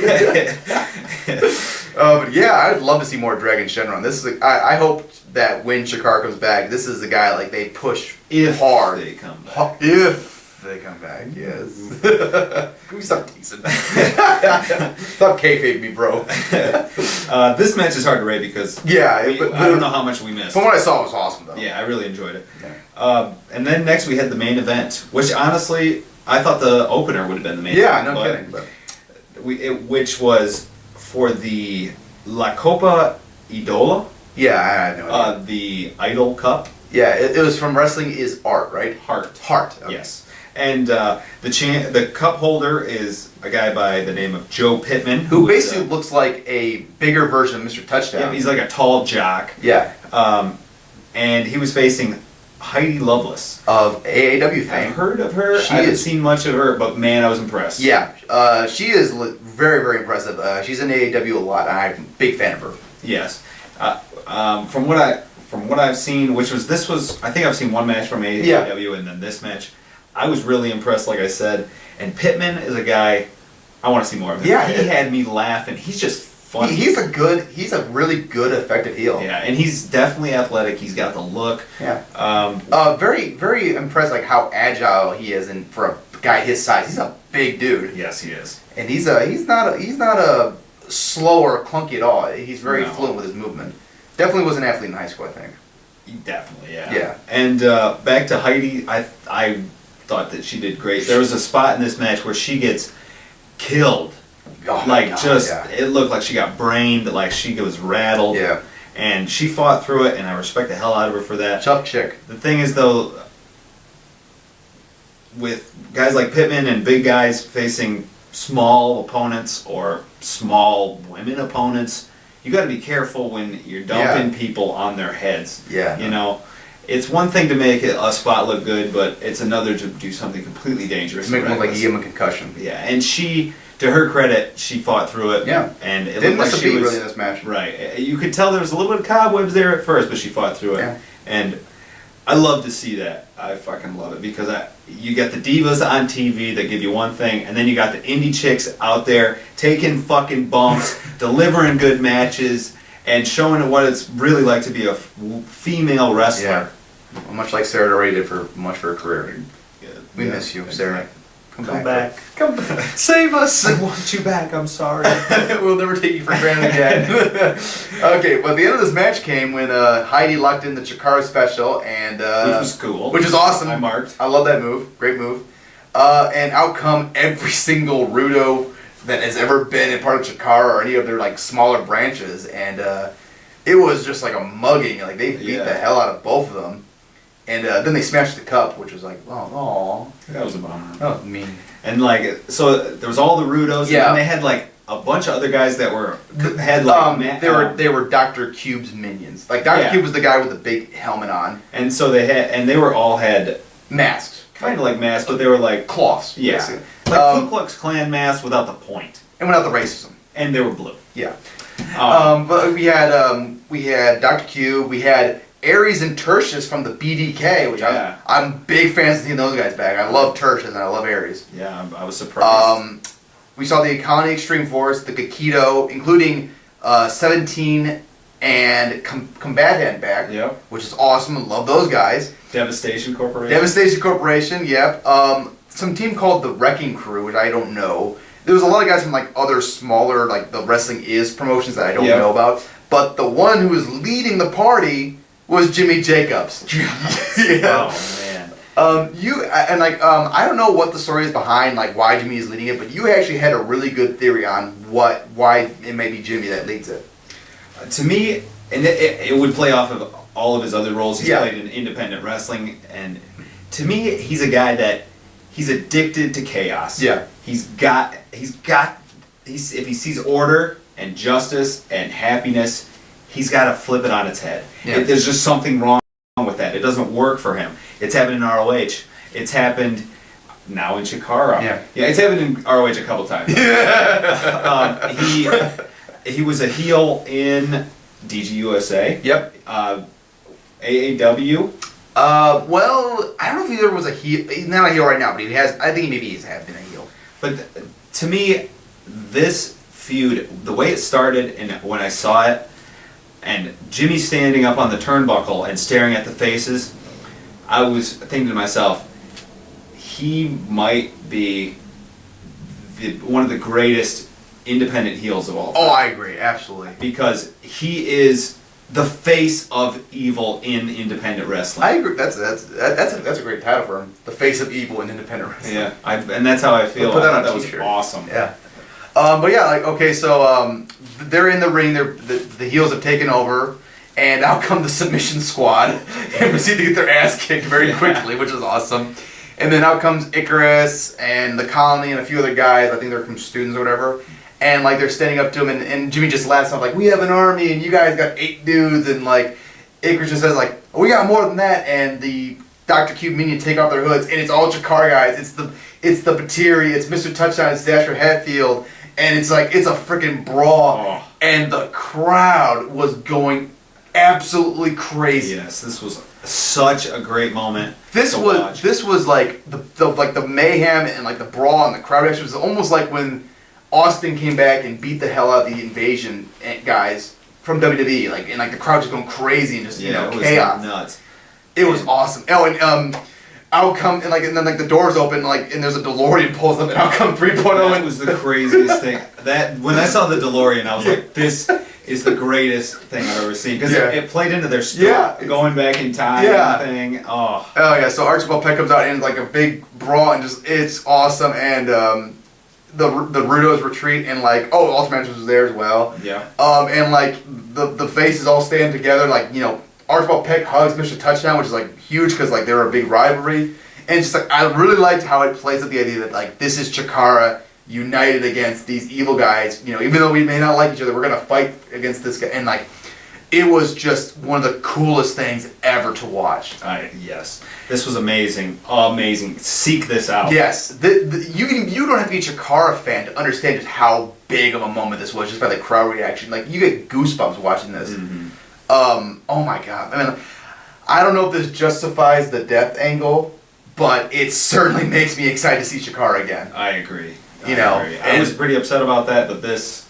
But yeah, I'd love to see more Dragon Shinron. This is I hope that when CHIKARA comes back, this is the guy like they push hard. They come back. If they come back, yes. Can we stop teasing? Stop kayfabe me, bro. This match is hard to rate because I don't know how much we missed. From what I saw, it was awesome though. Yeah, I really enjoyed it. Yeah. And then next we had the main event, which honestly I thought the opener would have been the main event. Yeah, no kidding. But which was for the La Copa Idola. Yeah, I had no idea. The Idol Cup. Yeah, it was from Wrestling is Art, right? Heart. Okay. Yes. And the cup holder is a guy by the name of Joe Pittman, who basically looks like a bigger version of Mr. Touchdown. Yeah, he's like a tall jock. Yeah. And he was facing Heidi Lovelace of AAW fame. I've heard of her. I haven't seen much of her, but man, I was impressed. Yeah, she is very, very impressive. She's in AAW a lot. I'm a big fan of her. Yes. From what I've seen, I think I've seen one match from AAW and then this match. I was really impressed, like I said. And Pittman is a guy I want to see more of him. Yeah, he had me laughing. He's just funny. He's a really good, effective heel. Yeah, and he's definitely athletic. He's got the look. Yeah. Very, very impressed, like how agile he is, and for a guy his size, he's a big dude. Yes, he is. And he's not a slow or clunky at all. He's very fluent with his movement. Definitely was an athlete in high school, I think. Definitely, yeah. Yeah. And back to Heidi, I thought that she did great. There was a spot in this match where she gets killed. Oh like, God, just, yeah. it looked like she got brained, like she was rattled. Yeah. And she fought through it, and I respect the hell out of her for that. Tough chick. The thing is, though, with guys like Pittman and big guys facing small opponents or small women opponents, you got to be careful when you're dumping people on their heads. Yeah. You know, it's one thing to make a spot look good, but it's another to do something completely dangerous. To make it look like you give him a concussion. Yeah, and she, to her credit, she fought through it. Yeah. And it Didn't looked miss like a she beat was really in this match. right. You could tell there was a little bit of cobwebs there at first, but she fought through it. Yeah. And I love to see that. I fucking love it because you get the divas on TV that give you one thing, and then you got the indie chicks out there taking fucking bumps, delivering good matches, and showing what it's really like to be a female wrestler. Yeah. Much like Sarah already did for much of her career. We Yeah. miss you, Sarah. Come back. Come back. Save us. I want you back. I'm sorry. We'll never take you for granted again. Okay, but the end of this match came when Heidi locked in the CHIKARA special, and Which was cool. Which is awesome. I marked. I love that move. Great move. And out come every single Rudo that has ever been in part of CHIKARA or any of their like smaller branches, and it was just like a mugging. Like they beat the hell out of both of them. And then they smashed the cup, which was like, oh, That was a bummer. oh, mean. And like, so there was all the Rudos, Yeah. and they had like a bunch of other guys that had like they were Dr. Cube's minions. Like Dr. Cube was the guy with the big helmet on, and so they were all had masks, kind of like masks, but they were like cloths, yeah, basically. like Ku Klux Klan masks without the point, and without the racism. and they were blue. Yeah. But we had Dr. Cube, we had Aries and Tertius from the BDK, which I'm big fans of seeing those guys back. I love Tertius and I love Aries. Yeah, I was surprised. We saw the Economy Extreme Force, the Kakito, including 17 and Combat Hand back, which is awesome. I love those guys. Devastation Corporation. Devastation Corporation, yep. Some team called the Wrecking Crew, which I don't know. There was a lot of guys from like other smaller, like the Wrestling Is promotions that I don't know about. But the one who was leading the party was Jimmy Jacobs. Oh man. I don't know what the story is behind like why Jimmy is leading it, but you actually had a really good theory on why it may be Jimmy that leads it. To me, and it would play off of all of his other roles. He's played in independent wrestling, and to me, he's a guy that he's addicted to chaos. Yeah. If he sees order and justice and happiness, he's got to flip it on its head. Yeah. There's just something wrong with that. It doesn't work for him. It's happened in ROH. It's happened now in CHIKARA. Yeah, it's happened in ROH a couple times. He was a heel in DGUSA. Yep. AAW. Well, I don't know if he ever was a heel. He's not a heel right now, but he has. I think maybe he has been a heel. But to me, this feud, the way it started, and when I saw it, and Jimmy standing up on the turnbuckle and staring at the faces, I was thinking to myself, he might be one of the greatest independent heels of all time. Oh, I agree, absolutely. Because he is the face of evil in independent wrestling. I agree. That's a great title for him. The face of evil in independent wrestling. Yeah, and that's how I feel. Put that on a that was t-shirt. awesome. Yeah. But yeah, like okay, so they're in the ring. The heels have taken over, and out come the submission squad and proceed to get their ass kicked very quickly, which is awesome. And then out comes Icarus and the Colony and a few other guys. I think they're from students or whatever. And like they're standing up to him, and Jimmy just laughs off like, "We have an army, and you guys got 8 dudes." And like Icarus just says like, "We got more than that." And the Dr. Cube minion take off their hoods, and it's all CHIKARA guys. It's the Batiri, it's Mr. Touchdown, it's Dasher Hatfield, and it's like it's a freaking brawl. And the crowd was going absolutely crazy. Yes, this was such a great moment. This was like the mayhem and like the brawl and the crowd reaction was almost like when Austin came back and beat the hell out of the Invasion guys from WWE, like and like the crowd just going crazy and just it was chaos. Nuts. It was awesome. Oh, and out come and then the doors open and there's a DeLorean pulls up and out come 3.0. That was the craziest thing. That when I saw the DeLorean, I was like, this is the greatest thing I've ever seen because it played into their going back in time thing. Oh yeah. So Archibald Peck comes out and like a big brawl and just it's awesome. And the Rudos retreat and like Ultimate was there as well. Yeah. And like the faces all stand together, like Archibald Peck hugs Mr. Touchdown, which is like huge because like they were a big rivalry. And just like I really liked how it plays up the idea that like this is Chikara united against these evil guys. Even though we may not like each other, we're gonna fight against this guy. And like it was just one of the coolest things ever to watch. Yes, this was amazing. Amazing. Seek this out. Yes, you don't have to be a Chikara fan to understand just how big of a moment this was just by the crowd reaction. Like you get goosebumps watching this. Mm-hmm. Oh my god. I mean, I don't know if this justifies the death angle, but it certainly makes me excited to see Chikara again. I agree. I was pretty upset about that, but this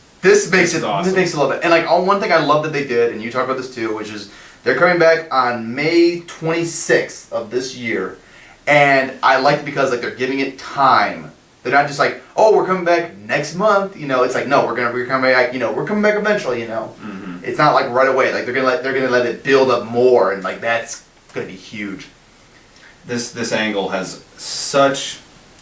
makes it awesome. This makes it a little bit. And like one thing I love that they did, and you talked about this too, which is they're coming back on May 26th of this year, and I like it because like they're giving it time. They're not just like, oh, we're coming back next month. It's like no, we're coming back. We're coming back eventually. Mm-hmm. It's not like right away. Like they're gonna let it build up more, and like that's gonna be huge. This angle has such.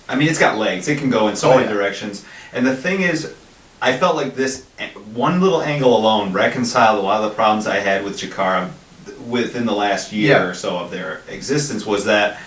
I mean, it's got legs. It can go in so many directions. And the thing is, I felt like this one little angle alone reconciled a lot of the problems I had with Chikara within the last year or so of their existence. Was that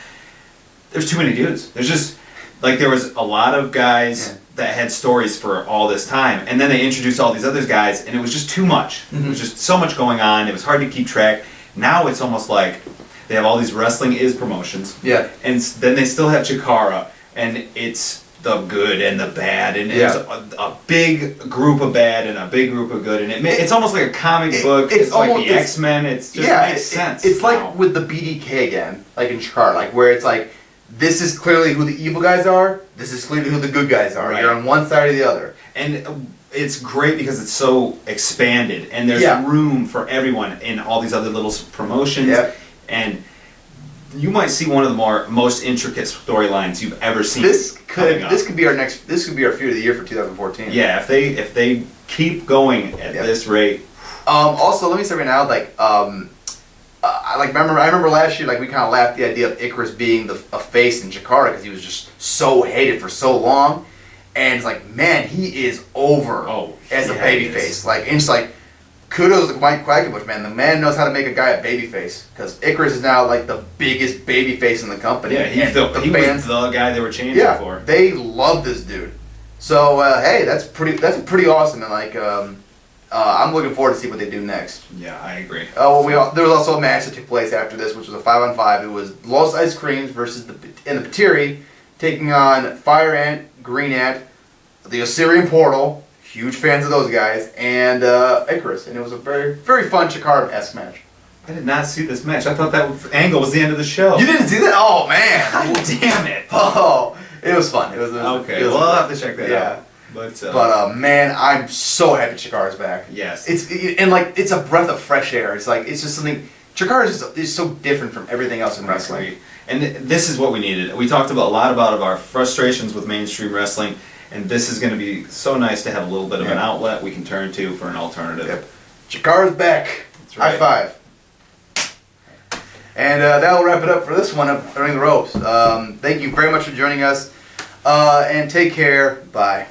there's too many dudes. There's just like there was a lot of guys that had stories for all this time, and then they introduced all these other guys, and it was just too much. Mm-hmm. It was just so much going on. It was hard to keep track. Now it's almost like they have all these wrestling promotions. Yeah. And then they still have Chikara. And it's the good and the bad, and there's a big group of bad and a big group of good, and it's almost like a comic book. It's like the X-Men. It's just makes sense. It's like with the BDK again, like in Chikara, like where it's like this is clearly who the evil guys are. This is clearly who the good guys are. Right. You're on one side or the other, and it's great because it's so expanded, and there's room for everyone in all these other little promotions, and. You might see one of the most intricate storylines you've ever seen. This could be our feud of the year for 2014. Yeah, if they keep going at this rate. Also, let me say right now, like I remember last year, like we kind of laughed at the idea of Icarus being a face in Chikara because he was just so hated for so long, and it's like, man, he is over as a babyface. Like, and it's like. Kudos to Mike Quackenbush, man. The man knows how to make a guy a babyface. Because Icarus is now like the biggest babyface in the company. Yeah, he was the guy they were changing for. They love this dude. So hey, that's pretty awesome. And like, I'm looking forward to see what they do next. Yeah, I agree. There was also a match that took place after this, which was a 5-on-5. It was Los Ice Creams versus the Patiri taking on Fire Ant, Green Ant, the Osirian Portal. Huge fans of those guys, and Icarus, and it was a very, very fun Chikara-esque match. I did not see this match. I thought that angle was the end of the show. You didn't see that? Oh man! God damn it! Oh, it was fun. It was okay. Well, I'll have to check that out. But man, I'm so happy Chikara's back. Yes. It's a breath of fresh air. It's just something. Chikara is so different from everything else in wrestling. And this is what we needed. We talked a lot about our frustrations with mainstream wrestling. And this is going to be so nice to have a little bit of an outlet we can turn to for an alternative. Yep. Chikara's back. That's right. High five. And that will wrap it up for this one of Learning the Ropes. Thank you very much for joining us. And take care. Bye.